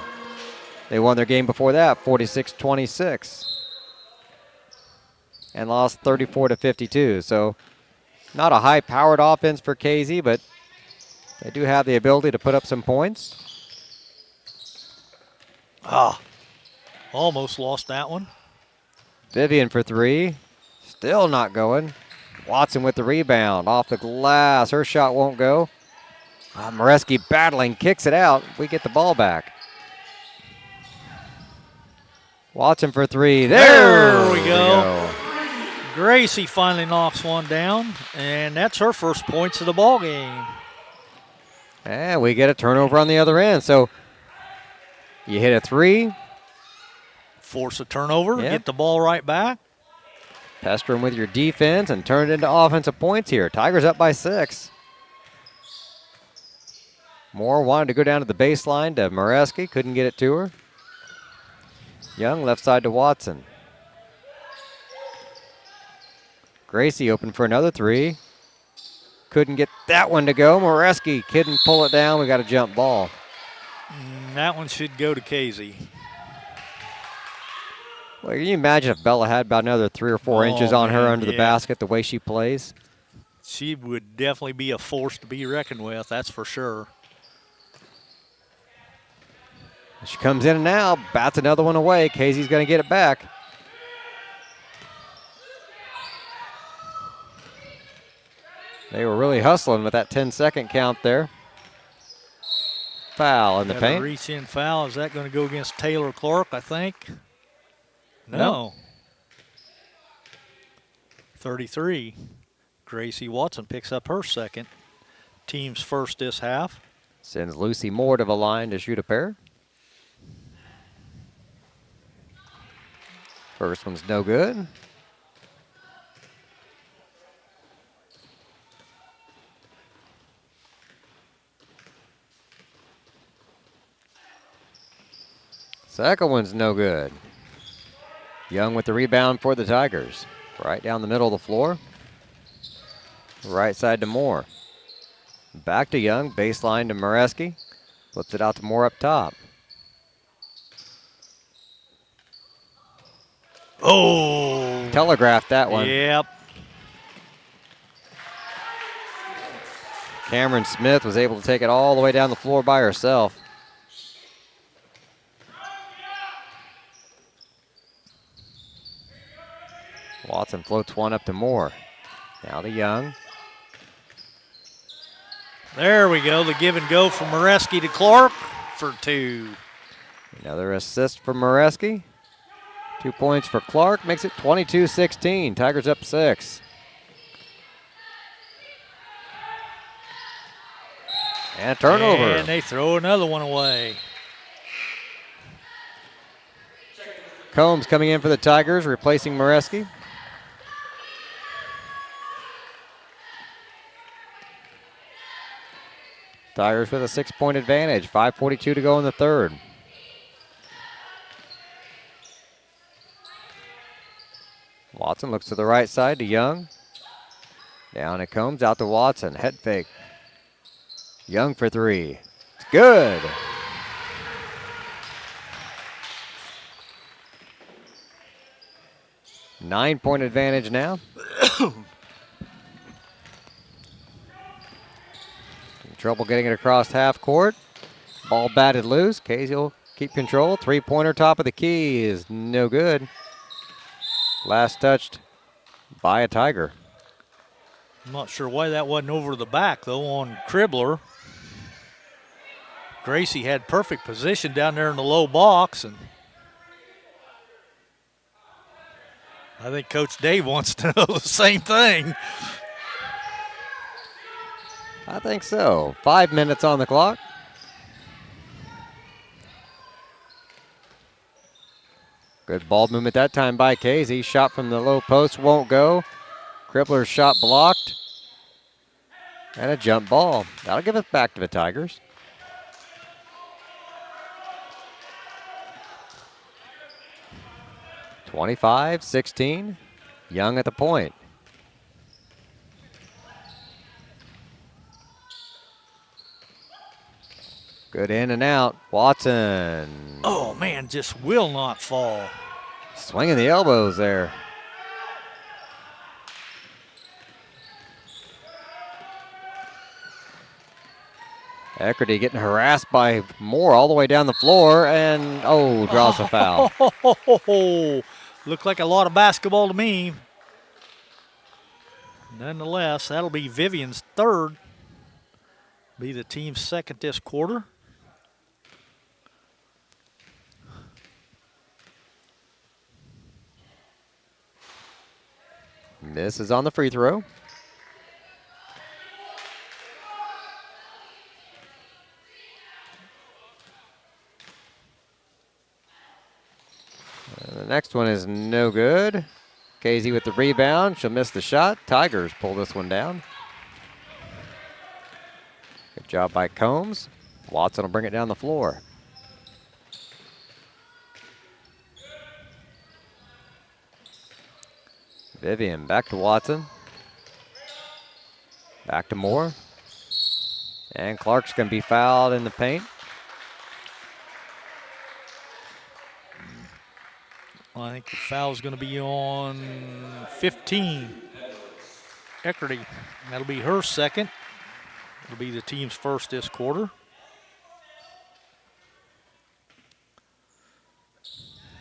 They won their game before that 46-26 and lost 34-52. So not a high-powered offense for Casey, but they do have the ability to put up some points. Almost lost that one. Vivian for three. Still not going. Watson with the rebound. Off the glass. Her shot won't go. Moreski battling. Kicks it out. We get the ball back. Watson for three. There we go. Gracie finally knocks one down, and that's her first points of the ball game. And we get a turnover on the other end. So you hit a three. Force a turnover, Yep. get the ball right back. Pester them with your defense and turn it into offensive points here. Tigers up by 6. Moore wanted to go down to the baseline to Moreski. Couldn't get it to her. Young left side to Watson. Gracie open for another three. Couldn't get that one to go. Moreski couldn't pull it down. We got a jump ball. That one should go to Casey. Well, can you imagine if Bella had about another 3 or 4 inches on her under the basket the way she plays? She would definitely be a force to be reckoned with, that's for sure. She comes in and now, bats another one away. Casey's going to get it back. They were really hustling with that 10-second count there. Foul in the paint. Reach-in foul. Is that going to go against Taylor Clark, I think? No. 33. Gracie Watson picks up her second. Team's first this half. Sends Lucy Moore to the line to shoot a pair. First one's no good. Second one's no good. Young with the rebound for the Tigers. Right down the middle of the floor. Right side to Moore. Back to Young, baseline to Moreski. Flips it out to Moore up top. Oh! Telegraphed that one. Yep. Cameron Smith was able to take it all the way down the floor by herself. Watson floats one up to Moore. Now to Young. There we go. The give and go from Moreski to Clark for 2. Another assist from Moreski. 2 points for Clark. Makes it 22-16. Tigers up 6. And a turnover. And they throw another one away. Combs coming in for the Tigers, replacing Moreski. Tigers with a 6-point advantage. 5:42 to go in the third. Watson looks to the right side to Young. Down it comes, out to Watson. Head fake. Young for 3. It's good. Nine-point advantage now. Trouble getting it across half court. Ball batted loose. Casey will keep control. 3-pointer top of the key is no good. Last touched by a Tiger. I'm not sure why that wasn't over the back, though, on Cribbler. Gracie had perfect position down there in the low box, and I think Coach Dave wants to know the same thing. I think so. 5 minutes on the clock. Good ball movement that time by Casey. Shot from the low post won't go. Cribbler's shot blocked. And a jump ball. That'll give it back to the Tigers. (25-16). Young at the point. Good in and out. Watson. Oh, man, just will not fall. Swinging the elbows there. Eckerty getting harassed by Moore all the way down the floor, and draws a foul. Looked like a lot of basketball to me. Nonetheless, that'll be Vivian's third. Be the team's second this quarter. This is on the free throw. The next one is no good. Casey with the rebound. She'll miss the shot. Tigers pull this one down. Good job by Combs. Watson will bring it down the floor. Vivian back to Watson. Back to Moore. And Clark's going to be fouled in the paint. I think the foul is going to be on 15. Eckerty. That'll be her second. It'll be the team's first this quarter.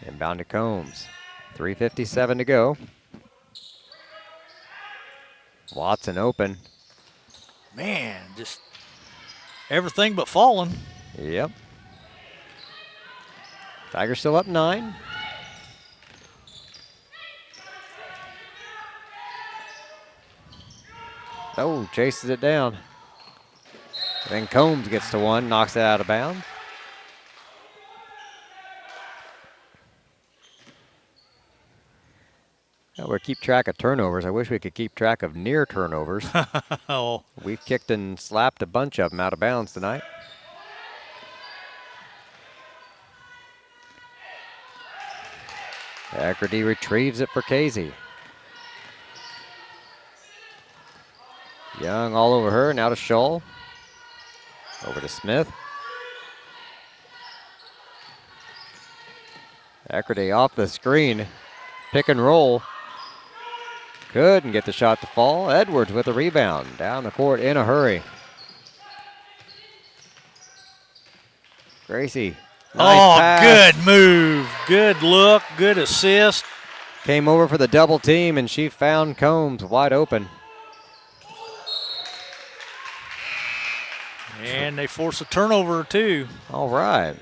Inbound to Combs. 3:57 to go. Watson open. Man, just everything but falling. Yep. Tigers still up 9. Oh, chases it down. Then Combs gets to one, knocks it out of bounds. Well, we keep track of turnovers. I wish we could keep track of near turnovers. Oh. We've kicked and slapped a bunch of them out of bounds tonight. Eckerty retrieves it for Casey. Young all over her, now to Scholl. Over to Smith. Eckerty off the screen. Pick and roll. Couldn't get the shot to fall. Edwards with the rebound. Down the court in a hurry. Gracie. Nice pass. Good move. Good look. Good assist. Came over for the double team, and she found Combs wide open. And they force a turnover or two. All right.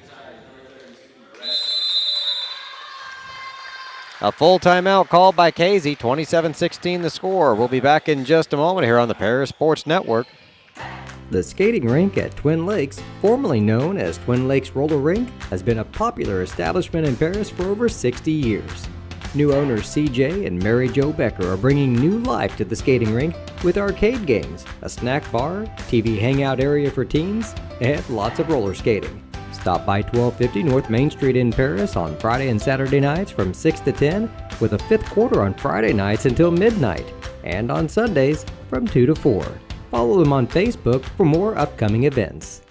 A full timeout called by Casey. 27-16 the score. We'll be back in just a moment here on the Paris Sports Network. The skating rink at Twin Lakes, formerly known as Twin Lakes Roller Rink, has been a popular establishment in Paris for over 60 years. New owners CJ and Mary Jo Becker are bringing new life to the skating rink with arcade games, a snack bar, TV hangout area for teens, and lots of roller skating. Stop by 1250 North Main Street in Paris on Friday and Saturday nights from 6 to 10, with a fifth quarter on Friday nights until midnight, and on Sundays from 2 to 4. Follow them on Facebook for more upcoming events.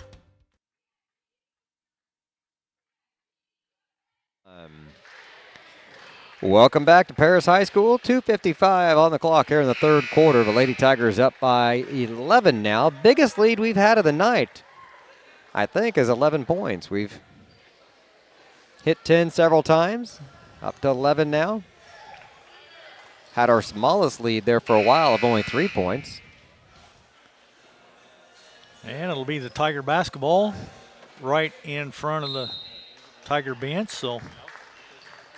Welcome back to Paris High School. 2:55 on the clock here in the third quarter. The Lady Tigers up by 11 now. Biggest lead we've had of the night, I think, is 11 points. We've hit 10 several times. Up to 11 now. Had our smallest lead there for a while of only 3 points. And it'll be the Tiger basketball right in front of the Tiger bench. So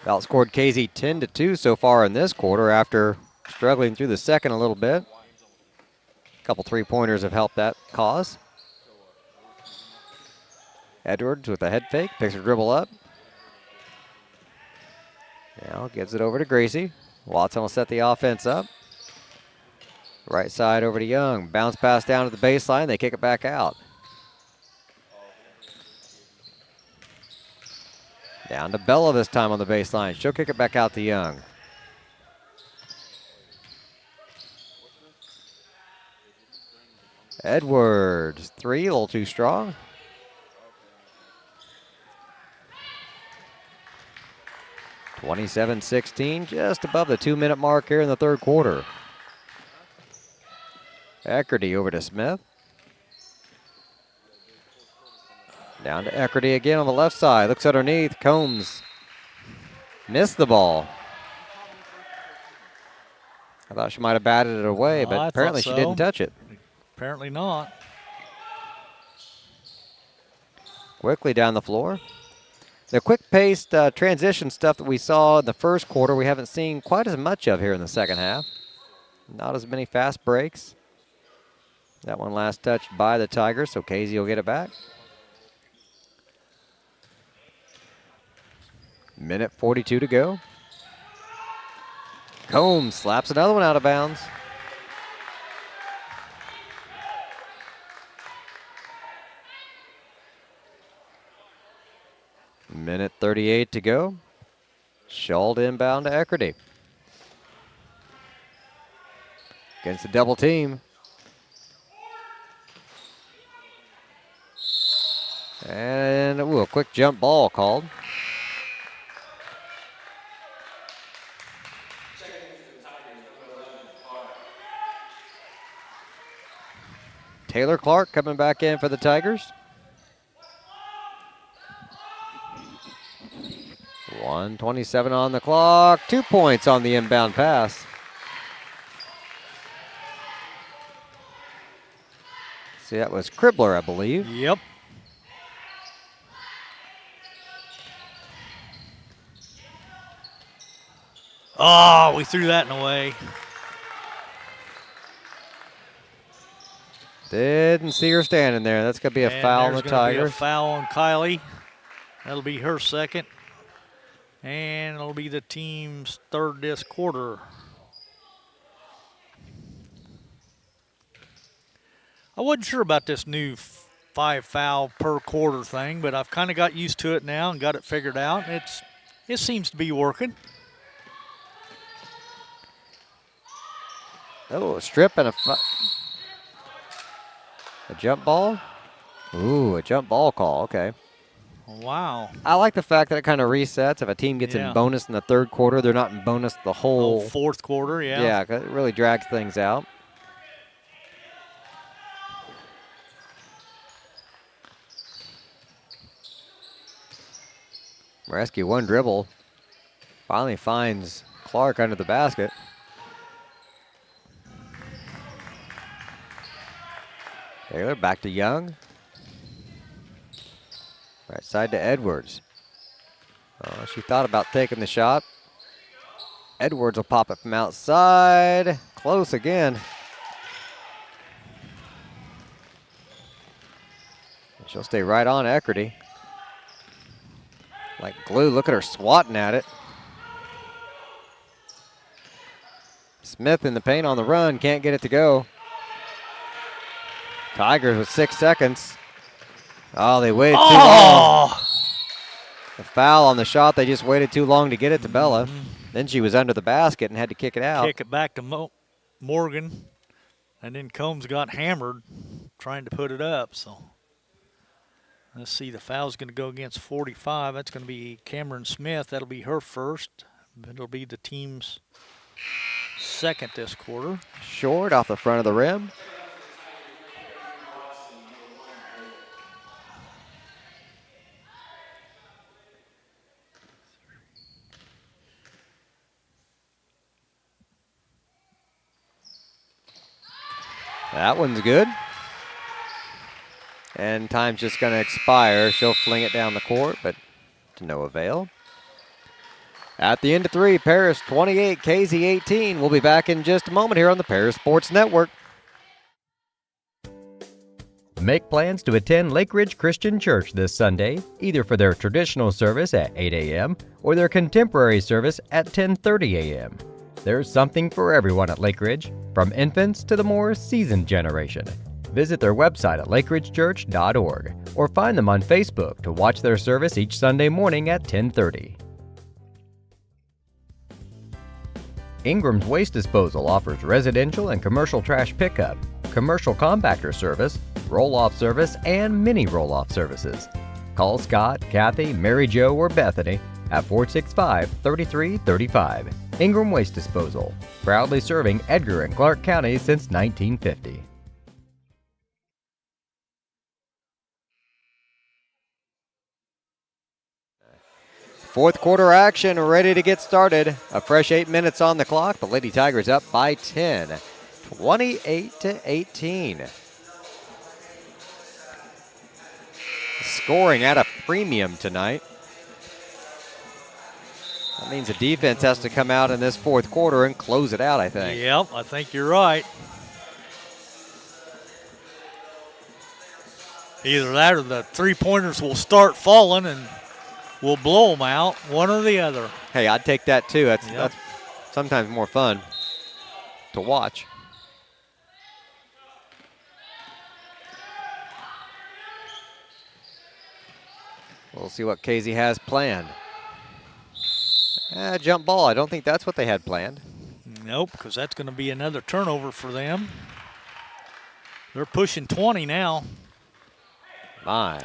Outscored Casey 10-2 so far in this quarter after struggling through the second a little bit. A couple three-pointers have helped that cause. Edwards with a head fake, picks her dribble up. Now gives it over to Gracie. Watson will set the offense up. Right side over to Young. Bounce pass down to the baseline. They kick it back out. Down to Bella this time on the baseline. She'll kick it back out to Young. Edwards, three, a little too strong. (27-16), just above the 2-minute mark here in the third quarter. Eckerty over to Smith. Down to Eckerty again on the left side. Looks underneath. Combs missed the ball. I thought she might have batted it away, Well, but apparently she didn't touch it. Apparently not. Quickly down the floor. The quick-paced transition stuff that we saw in the first quarter, we haven't seen quite as much of here in the second half. Not as many fast breaks. That one last touched by the Tigers, so Casey will get it back. Minute 42 to go. Combs slaps another one out of bounds. Minute 38 to go. Schuld inbound to Eckerty. Against the double team. And a quick jump ball called. Taylor Clark coming back in for the Tigers. 1:27 on the clock. 2 points on the inbound pass. See, that was Cribbler, I believe. Yep. Oh, we threw that in the way. Didn't see her standing there. That's going to be a foul on the Tigers. A foul on Kylie. That'll be her second. And it'll be the team's third this quarter. I wasn't sure about this new 5 foul per quarter thing, but I've kind of got used to it now and got it figured out. It seems to be working. Oh, a strip and a jump ball? Ooh, a jump ball call, okay. Wow. I like the fact that it kind of resets. If a team gets in bonus in the third quarter, they're not in bonus the whole fourth quarter, yeah. Yeah, 'cause it really drags things out. Rescue one dribble. Finally finds Clark under the basket. Taylor back to Young. Right side to Edwards. Oh, she thought about taking the shot. Edwards will pop it from outside. Close again. She'll stay right on Eckerty. Like glue, look at her swatting at it. Smith in the paint on the run, can't get it to go. Tigers with 6 seconds. Oh, they waited too long. The foul on the shot, they just waited too long to get it to Bella. Then she was under the basket and had to kick it out. Kick it back to Morgan. And then Combs got hammered trying to put it up. So let's see, the foul's going to go against 45. That's going to be Cameron Smith. That'll be her first. It'll be the team's second this quarter. Short off the front of the rim. That one's good. And time's just going to expire. She'll fling it down the court, but to no avail. At the end of 3, Paris 28, Casey 18. We'll be back in just a moment here on the Paris Sports Network. Make plans to attend Lake Ridge Christian Church this Sunday, either for their traditional service at 8 a.m. or their contemporary service at 10:30 a.m. There's something for everyone at Lake Ridge, from infants to the more seasoned generation. Visit their website at lakeridgechurch.org or find them on Facebook to watch their service each Sunday morning at 10:30. Ingram's Waste Disposal offers residential and commercial trash pickup, commercial compactor service, roll-off service, and mini roll-off services. Call Scott, Kathy, Mary Jo, or Bethany at 465-3335. Ingram Waste Disposal, proudly serving Edgar and Clark counties since 1950. Fourth quarter action ready to get started. A fresh 8 minutes on the clock. The Lady Tigers up by 10, 28-18. Scoring at a premium tonight. That means the defense has to come out in this fourth quarter and close it out, I think. Yep, I think you're right. Either that or the three-pointers will start falling and we'll blow them out, one or the other. Hey, I'd take that too. That's sometimes more fun to watch. We'll see what Casey has planned. Jump ball. I don't think that's what they had planned. Nope, because that's going to be another turnover for them. They're pushing 20 now. My.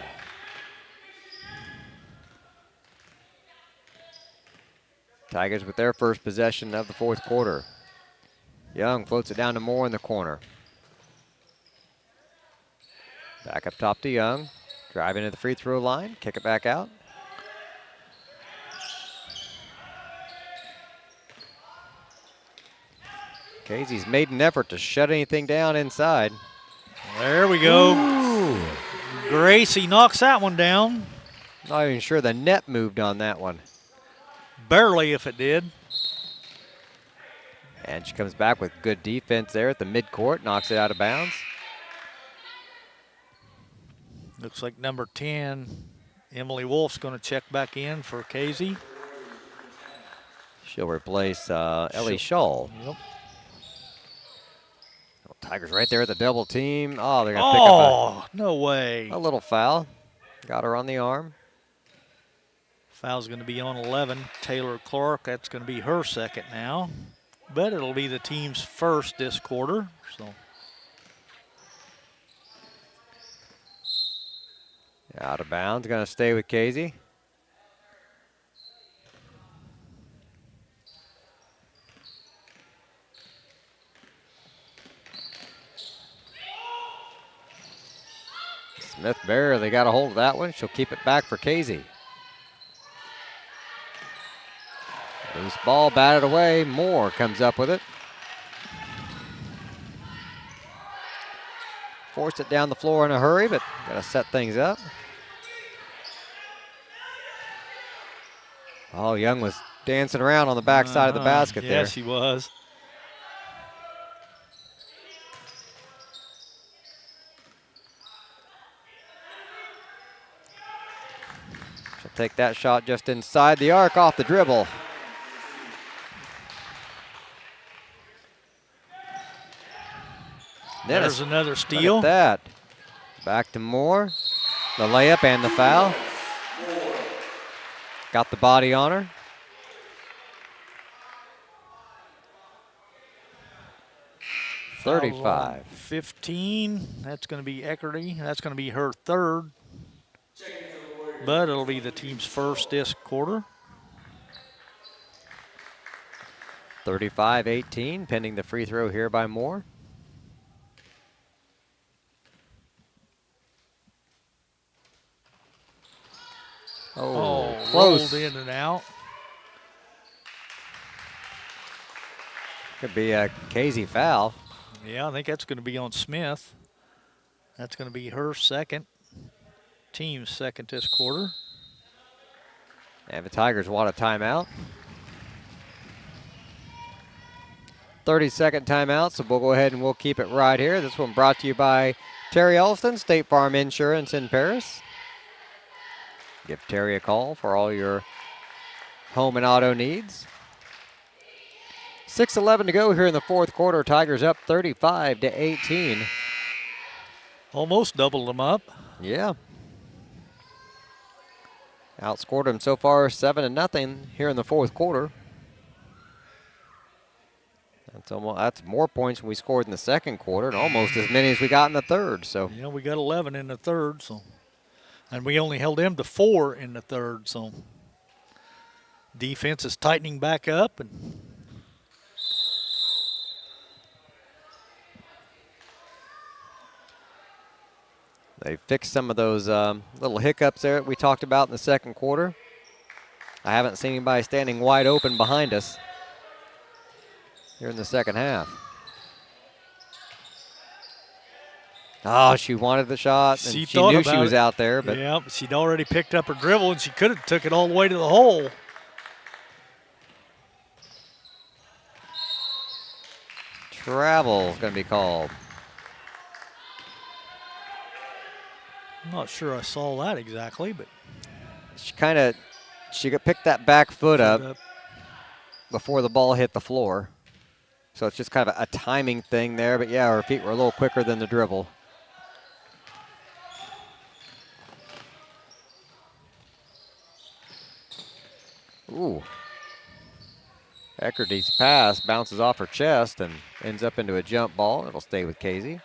Tigers with their first possession of the fourth quarter. Young floats it down to Moore in the corner. Back up top to Young. Driving to the free throw line. Kick it back out. Casey's made an effort to shut anything down inside. There we go. Ooh. Gracie knocks that one down. Not even sure the net moved on that one. Barely if it did. And she comes back with good defense there at the midcourt, knocks it out of bounds. Looks like number 10, Emily Wolf's going to check back in for Casey. She'll replace Ellie Shull. Yep. Oh, Tigers right there at the double team. Oh, they're going to pick up no way. a little foul. Got her on the arm. Foul's going to be on 11. Taylor Clark, that's going to be her second now. But it'll be the team's first this quarter. So out of bounds, going to stay with Casey. Smith barely got a hold of that one. She'll keep it back for Casey. Loose ball batted away. Moore comes up with it. Forced it down the floor in a hurry, but got to set things up. Oh, Young was dancing around on the backside of the basket there. Yes, she was. She'll take that shot just inside the arc off the dribble. There's another steal. Look at that. Back to Moore. The layup and the foul. Got the body on her. Foul 35. 15. That's going to be Eckerty. That's going to be her third. But it'll be the team's first this quarter. 35-18, pending the free throw here by Moore. Oh, close. Rolled in and out. Could be a Casey foul. Yeah, I think that's going to be on Smith. That's going to be her second. team's second this quarter. And the Tigers want a timeout. 30-second timeout, so we'll go ahead and we'll keep it right here. This one brought to you by Terry Elston, State Farm Insurance in Paris. Give Terry a call for all your home and auto needs. 6:11 to go here in the fourth quarter. Tigers up 35-18. Almost doubled them up. Yeah. Outscored them so far 7-0 here in the fourth quarter. That's more points than we scored in the second quarter, and almost as many as we got in the third. So Yeah, we got 11 in the third, and we only held them to 4 in the third. So defense is tightening back up, and they fixed some of those little hiccups there that we talked about in the second quarter. I haven't seen anybody standing wide open behind us here in the second half. Oh, she wanted the shot, and she knew she was out there. But yeah, she'd already picked up her dribble, and she could have took it all the way to the hole. Travel is going to be called. I'm not sure I saw that exactly, but She picked that back foot up before the ball hit the floor. So it's just kind of a timing thing there. But yeah, her feet were a little quicker than the dribble. Ooh. Eckerty's pass bounces off her chest and ends up into a jump ball. It'll stay with Casey.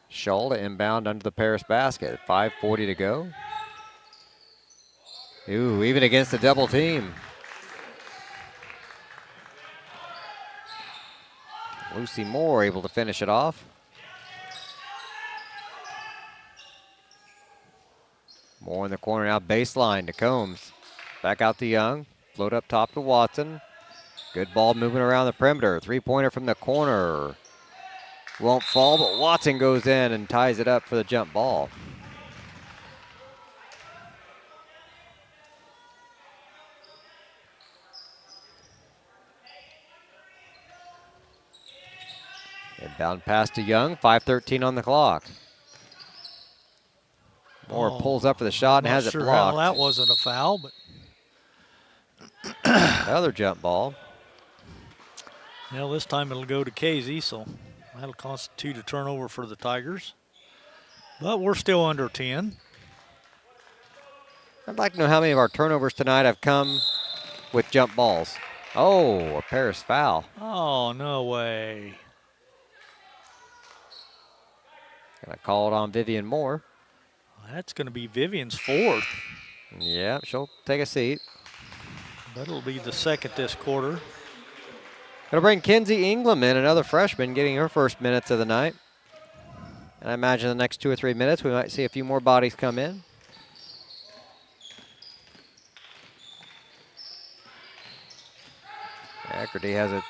Shull to inbound under the Paris basket. 5:40 to go. Ooh, even against the double team. Lucy Moore able to finish it off. Moore in the corner now, baseline to Combs. Back out to Young. Float up top to Watson. Good ball moving around the perimeter. Three-pointer from the corner. Won't fall, but Watson goes in and ties it up for the jump ball. Inbound pass to Young, 5:13 on the clock. Moore pulls up for the shot and has it blocked. Not sure how that wasn't a foul, but another jump ball. Well, this time it'll go to Casey, so that'll constitute a turnover for the Tigers. But we're still under 10. I'd like to know how many of our turnovers tonight have come with jump balls. Oh, a Paris foul. Oh, no way. Gonna call it on Vivian Moore. That's going to be Vivian's fourth. Yeah, she'll take a seat. That'll be the second this quarter. Gonna bring Kinsey Ingram in, another freshman, getting her first minutes of the night. And I imagine the next 2 or 3 minutes we might see a few more bodies come in. Eckerty has it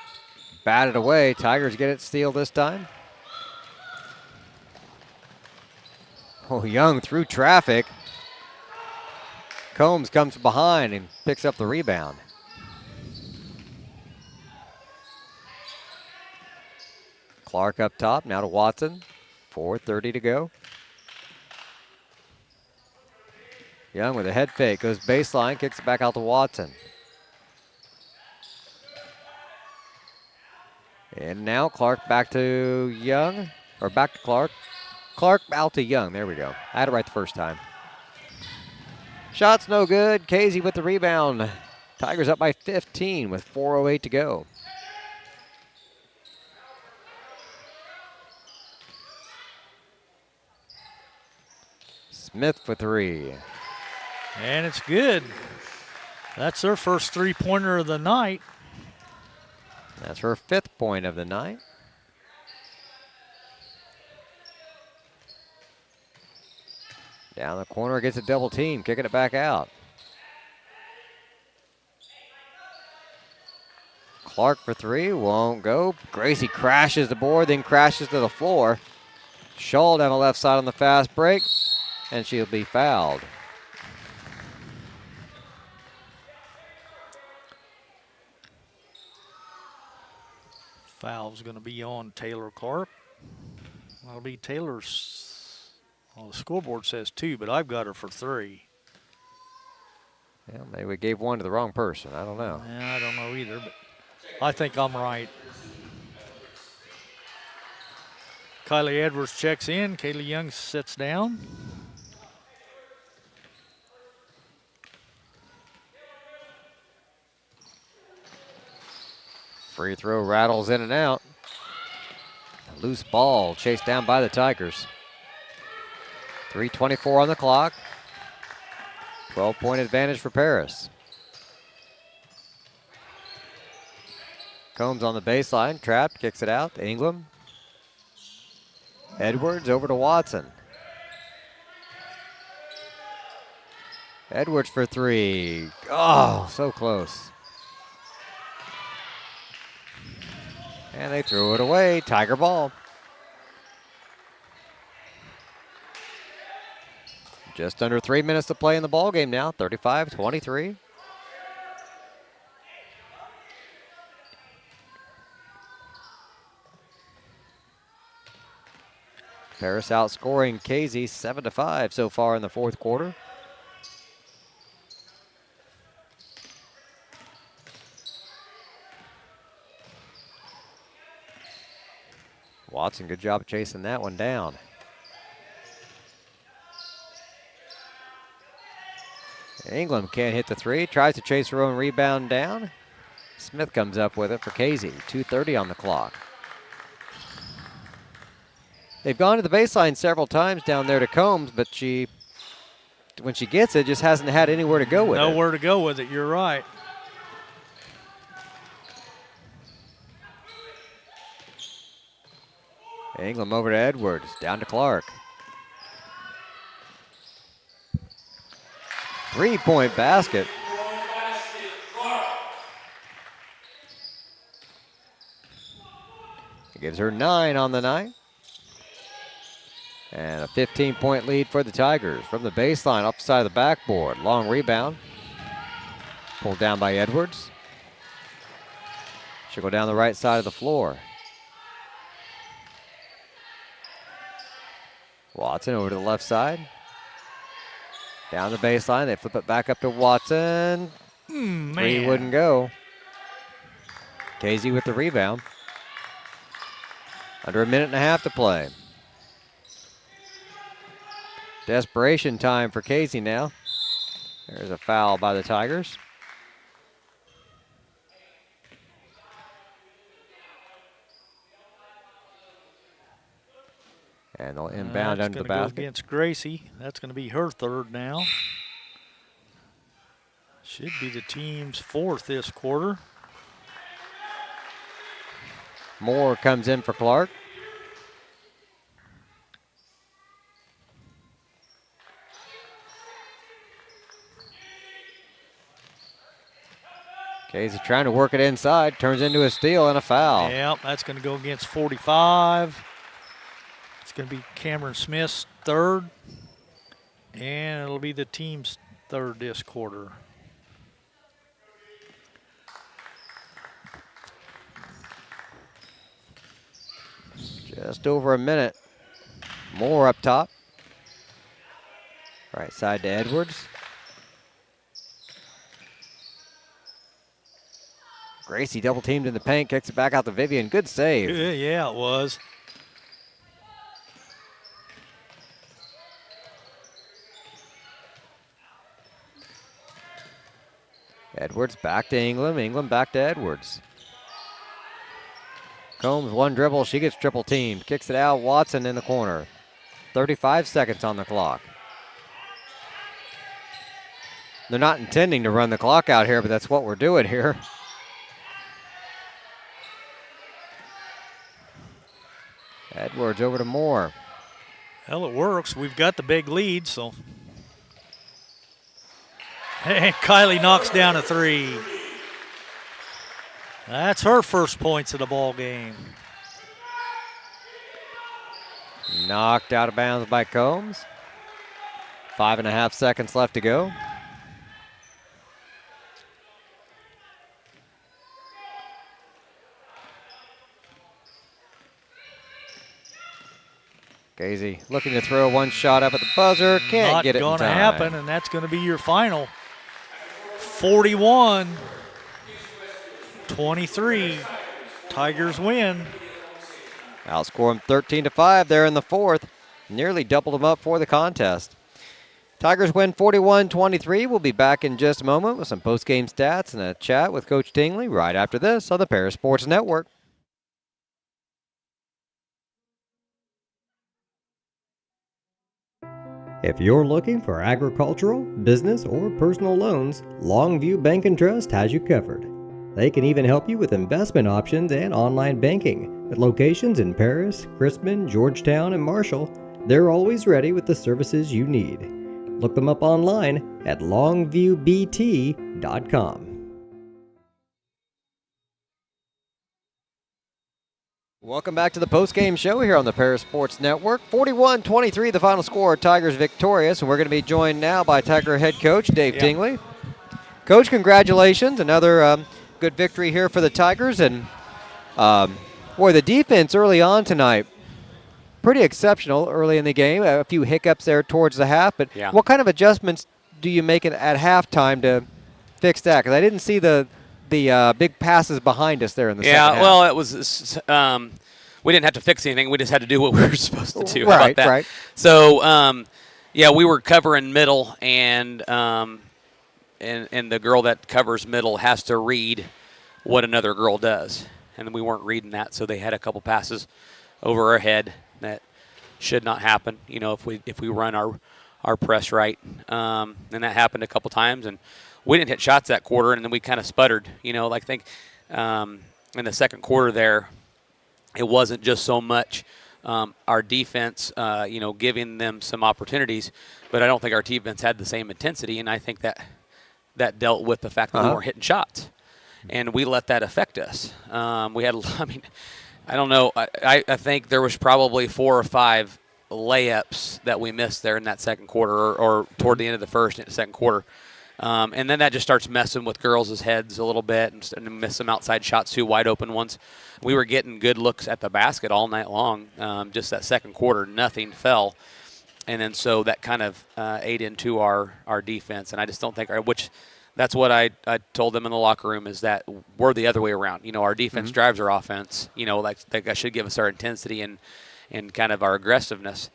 batted away. Tigers get it steal this time. Oh, Young through traffic. Combs comes behind and picks up the rebound. Clark up top, now to Watson. 4:30 to go. Young with a head fake, goes baseline, kicks it back out to Watson. And now Clark back to Young, or back to Clark. Clark out to Young, there we go. I had it right the first time. Shot's no good, Casey with the rebound. Tigers up by 15 with 4:08 to go. Smith for three. And it's good. That's their first three-pointer of the night. That's her 5th point of the night. Down the corner, gets a double team, kicking it back out. Clark for three, won't go. Gracie crashes the board, then crashes to the floor. Shull down the left side on the fast break, and she'll be fouled. Foul's going to be on Taylor Clark. That'll be Taylor's. Well, the scoreboard says 2, but I've got her for 3. Yeah, maybe we gave one to the wrong person. I don't know. Yeah, I don't know either, but I think I'm right. Kylie Edwards checks in. Kaylee Young sits down. Free throw rattles in and out. A loose ball chased down by the Tigers. 3:24 on the clock. 12-point advantage for Paris. Combs on the baseline, trapped, kicks it out. Ingram. Edwards over to Watson. Edwards for three. Oh, so close. And they threw it away. Tiger ball. Just under 3 minutes to play in the ball game now. 35-23. Paris outscoring Casey 7-5 so far in the fourth quarter. Watson, good job chasing that one down. England can't hit the three, tries to chase her own rebound down. Smith comes up with it for Casey. 2:30 on the clock. They've gone to the baseline several times down there to Combs, but when she gets it, just hasn't had anywhere to go with it. Nowhere to go with it, you're right. Ingram over to Edwards, down to Clark. 3-point basket. It gives her 9 on the night. And a 15-point lead for the Tigers. From the baseline, off the side of the backboard. Long rebound. Pulled down by Edwards. She'll go down the right side of the floor. Watson over to the left side. Down the baseline, they flip it back up to Watson. Three wouldn't go. Casey with the rebound. Under a minute and a half to play. Desperation time for Casey now. There's a foul by the Tigers. And they'll inbound under the basket. Go against Gracie. That's going to be her third now. Should be the team's fourth this quarter. Moore comes in for Clark. Casey trying to work it inside. Turns into a steal and a foul. Yep, that's going to go against 45. It's going to be Cameron Smith's third. And it'll be the team's third this quarter. Just over a minute. Moore up top. Right side to Edwards. Gracie double teamed in the paint, kicks it back out to Vivian. Good save. Yeah, it was. Edwards back to Ingram. Ingram back to Edwards. Combs one dribble. She gets triple teamed. Kicks it out. Watson in the corner. 35 seconds on the clock. They're not intending to run the clock out here, but that's what we're doing here. Edwards over to Moore. Well, it works. We've got the big lead, so. And Kylie knocks down a three. That's her first points of the ball game. Knocked out of bounds by Combs. 5.5 seconds left to go. Casey looking to throw one shot up at the buzzer. Can't get it in time. Not going to happen, and that's going to be your final. 41-23. Tigers win. Outscore them 13-5 there in the fourth. Nearly doubled them up for the contest. Tigers win 41-23. We'll be back in just a moment with some post-game stats and a chat with Coach Tingley right after this on the Paris Sports Network. If you're looking for agricultural, business, or personal loans, Longview Bank and Trust has you covered. They can even help you with investment options and online banking. With locations in Paris, Crispin, Georgetown, and Marshall, they're always ready with the services you need. Look them up online at longviewbt.com. Welcome back to the post-game show here on the Paris Sports Network. 41-23, the final score. Tigers victorious, and we're going to be joined now by Tiger head coach Dave Tingley. Coach, congratulations. Another good victory here for the Tigers. And, boy, the defense early on tonight, pretty exceptional early in the game. A few hiccups there towards the half. But what kind of adjustments do you make at halftime to fix that? Because I didn't see the big passes behind us there in the second half. Yeah, well, it was we didn't have to fix anything. We just had to do what we were supposed to do. How about that? Right. So, we were covering middle, and the girl that covers middle has to read what another girl does, and we weren't reading that, so they had a couple passes over our head that should not happen. If we run our press right, and that happened a couple times, and we didn't hit shots that quarter, and then we kind of sputtered. I think in the second quarter there, it wasn't just so much our defense, giving them some opportunities, but I don't think our defense had the same intensity, and I think that dealt with the fact that we weren't hitting shots, and we let that affect us. We had, I don't know, I think there was probably 4 or 5 layups that we missed there in that second quarter or toward the end of the first and the second quarter. And then that just starts messing with girls' heads a little bit and miss some outside shots, 2 wide open ones. We were getting good looks at the basket all night long. Just that second quarter, nothing fell. And then so that kind of ate into our defense. And I just don't think that's what I told them in the locker room is that we're the other way around. Our defense drives our offense. That should give us our intensity and kind of our aggressiveness.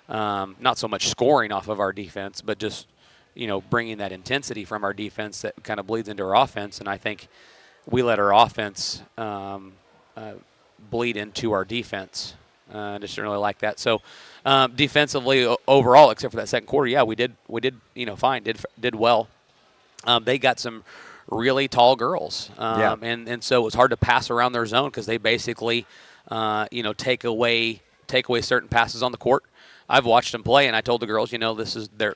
Not so much scoring off of our defense, but just bringing that intensity from our defense that kind of bleeds into our offense. And I think we let our offense bleed into our defense. I just didn't really like that. So defensively overall, except for that second quarter, we did fine, did well. They got some really tall girls. And so it was hard to pass around their zone because they basically, take away certain passes on the court. I've watched them play, and I told the girls, this is they're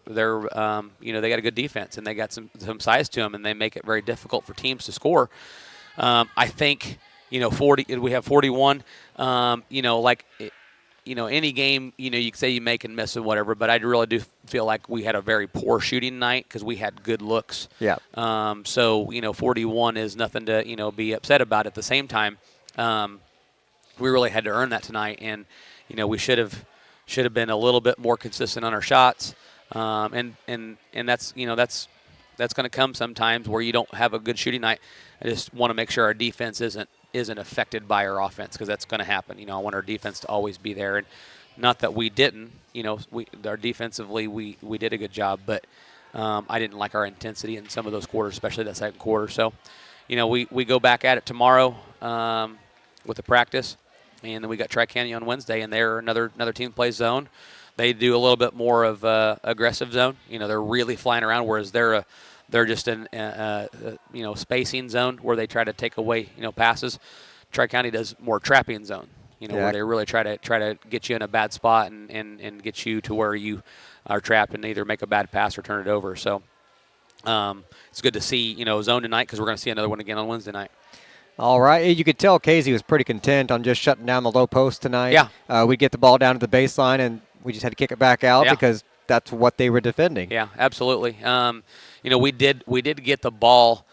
they got a good defense, and they got some size to them, and they make it very difficult for teams to score. I think, 40. We have 41. Any game, you can say you make and miss and whatever, but I really do feel like we had a very poor shooting night because we had good looks. Yeah. 41 is nothing to be upset about. At the same time, we really had to earn that tonight, and we should have been a little bit more consistent on our shots, and that's that's going to come sometimes where you don't have a good shooting night. I just want to make sure our defense isn't affected by our offense because that's going to happen. I want our defense to always be there, and not that we didn't. Our defensively we did a good job, but I didn't like our intensity in some of those quarters, especially that second quarter. So, we go back at it tomorrow with the practice. And then we got Tri-County on Wednesday, and they're another team plays zone. They do a little bit more of aggressive zone. They're really flying around, whereas they're just in spacing zone where they try to take away passes. Tri-County does more trapping zone. Where they really try to get you in a bad spot and get you to where you are trapped and either make a bad pass or turn it over. So it's good to see zone tonight because we're going to see another one again on Wednesday night. All right. You could tell Casey was pretty content on just shutting down the low post tonight. Yeah. We'd get the ball down to the baseline, and we just had to kick it back out because that's what they were defending. Yeah, absolutely. We did get the ball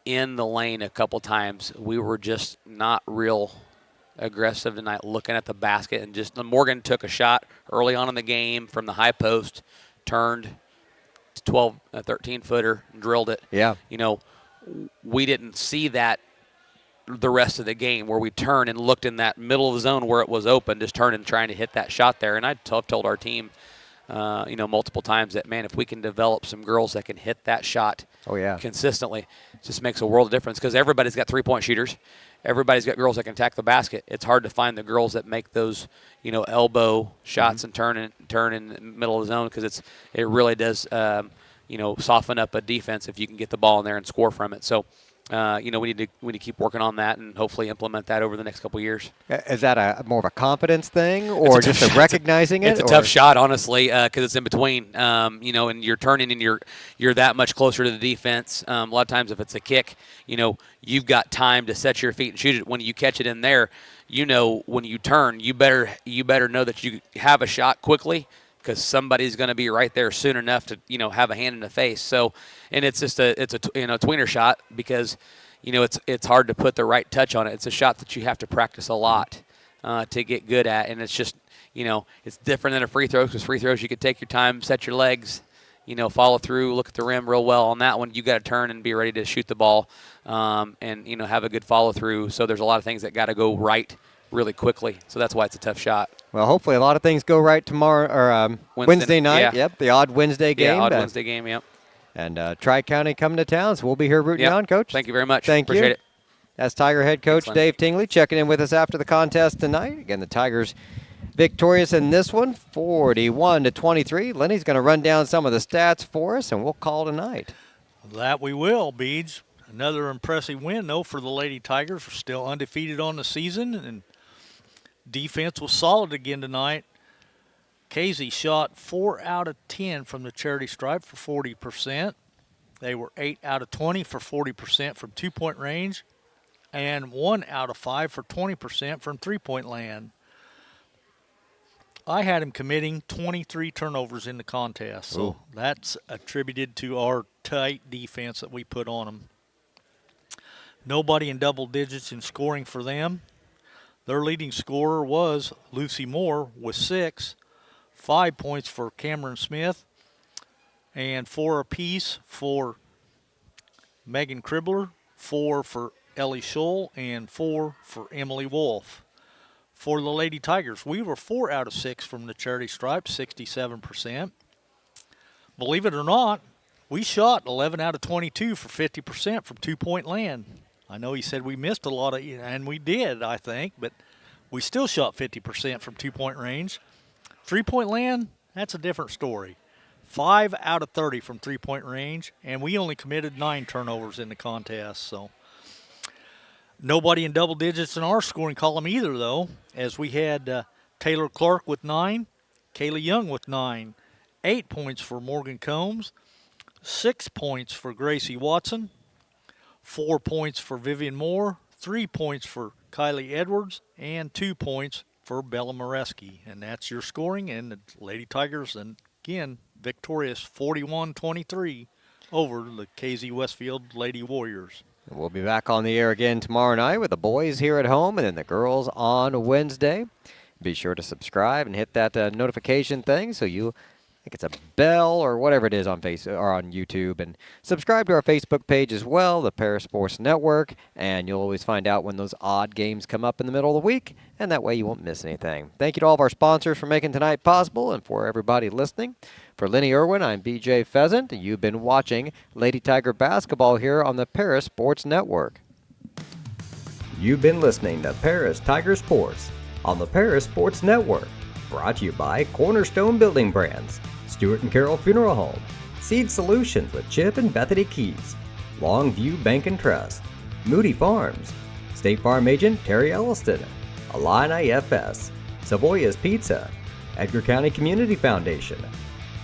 in the lane a couple times. We were just not real aggressive tonight looking at the basket, and just Morgan took a shot early on in the game from the high post, turned to 13-footer, drilled it. Yeah. We didn't see that the rest of the game where we turned and looked in that middle of the zone where it was open, just turning and trying to hit that shot there. And I've told our team, multiple times that, man, if we can develop some girls that can hit that shot consistently, it just makes a world of difference because everybody's got three-point shooters. Everybody's got girls that can attack the basket. It's hard to find the girls that make those, elbow shots and turn in the middle of the zone because it really does, soften up a defense if you can get the ball in there and score from it. So, we need to keep working on that and hopefully implement that over the next couple of years. Is that more of a confidence thing or just a recognizing it? It's a tough shot, honestly, because it's in between. And you're turning and you're that much closer to the defense. A lot of times, if it's a kick, you've got time to set your feet and shoot it. When you catch it in there, when you turn, you better know that you have a shot quickly, because somebody's going to be right there soon enough to, have a hand in the face. So, and it's just a tweener shot because, it's hard to put the right touch on it. It's a shot that you have to practice a lot to get good at. And it's just, it's different than a free throw because free throws you could take your time, set your legs, follow through, look at the rim real well. On that one, you got to turn and be ready to shoot the ball and, have a good follow through. So there's a lot of things that got to go right really quickly. So that's why it's a tough shot. Well, hopefully a lot of things go right tomorrow or Wednesday night. Yeah. Yep, the odd Wednesday game. Yeah, odd Wednesday game, yep. And Tri-County coming to town, so we'll be here rooting you on, Coach. Thank you very much. Appreciate it. That's Tiger head coach Excellent. Dave Tingley checking in with us after the contest tonight. Again, the Tigers victorious in this one, 41-23. Lenny's going to run down some of the stats for us, and we'll call tonight. That we will, Beej. Another impressive win, though, for the Lady Tigers. We're still undefeated on the season, and defense was solid again tonight. Casey shot 4 out of 10 from the charity stripe for 40%. They were 8 out of 20 for 40% from two-point range, and 1 out of 5 for 20% from three-point land. I had him committing 23 turnovers in the contest, so that's attributed to our tight defense that we put on them. Nobody in double digits in scoring for them. Their leading scorer was Lucy Moore with 6, 5 points for Cameron Smith, and 4 apiece for Megan Kribbler, 4 for Ellie Scholl, and 4 for Emily Wolf. For the Lady Tigers, we were 4 out of 6 from the charity stripe, 67%. Believe it or not, we shot 11 out of 22 for 50% from two-point land. I know he said we missed a lot of, and we did, I think, but we still shot 50% from two-point range. Three-point land, that's a different story. 5 out of 30 from three-point range, and we only committed 9 turnovers in the contest. So nobody in double digits in our scoring column either, though, as we had Taylor Clark with 9, Kaylee Young with 9, 8 points for Morgan Combs, 6 points for Gracie Watson, 4 points for Vivian Moore, 3 points for Kylie Edwards, and 2 points for Bella Moreski. And that's your scoring, and the Lady Tigers, and again, victorious 41-23 over the Casey-Westfield Lady Warriors. We'll be back on the air again tomorrow night with the boys here at home and then the girls on Wednesday. Be sure to subscribe and hit that notification thing so you, I think it's a bell or whatever it is on Facebook or on YouTube, and subscribe to our Facebook page as well, the Paris Sports Network, and you'll always find out when those odd games come up in the middle of the week, and that way you won't miss anything. Thank you to all of our sponsors for making tonight possible and for everybody listening. For Lenny Irwin, I'm BJ Pheasant, and you've been watching Lady Tiger basketball here on the Paris Sports Network. You've been listening to Paris Tiger Sports on the Paris Sports Network. Brought to you by Cornerstone Building Brands, Stewart & Carroll Funeral Home, Seed Solutions with Chip and Bethany Keys, Longview Bank and Trust, Moody Farms, State Farm Agent Terry Elliston, Illini FS, Savoya's Pizza, Edgar County Community Foundation,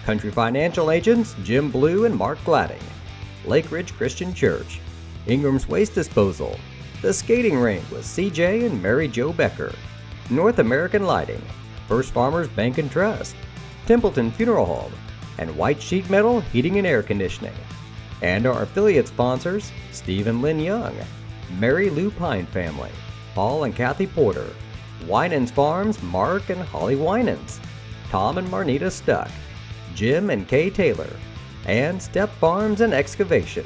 Country Financial Agents Jim Blue and Mark Gladding, Lake Ridge Christian Church, Ingram's Waste Disposal, The Skating Rink with CJ and Mary Jo Becker, North American Lighting, First Farmers Bank and Trust, Templeton Funeral Home, and White Sheet Metal Heating and Air Conditioning. And our affiliate sponsors, Steve and Lynn Young, Mary Lou Pine Family, Paul and Kathy Porter, Winans Farms Mark and Holly Winans, Tom and Marnita Stuck, Jim and Kay Taylor, and Step Farms and Excavation.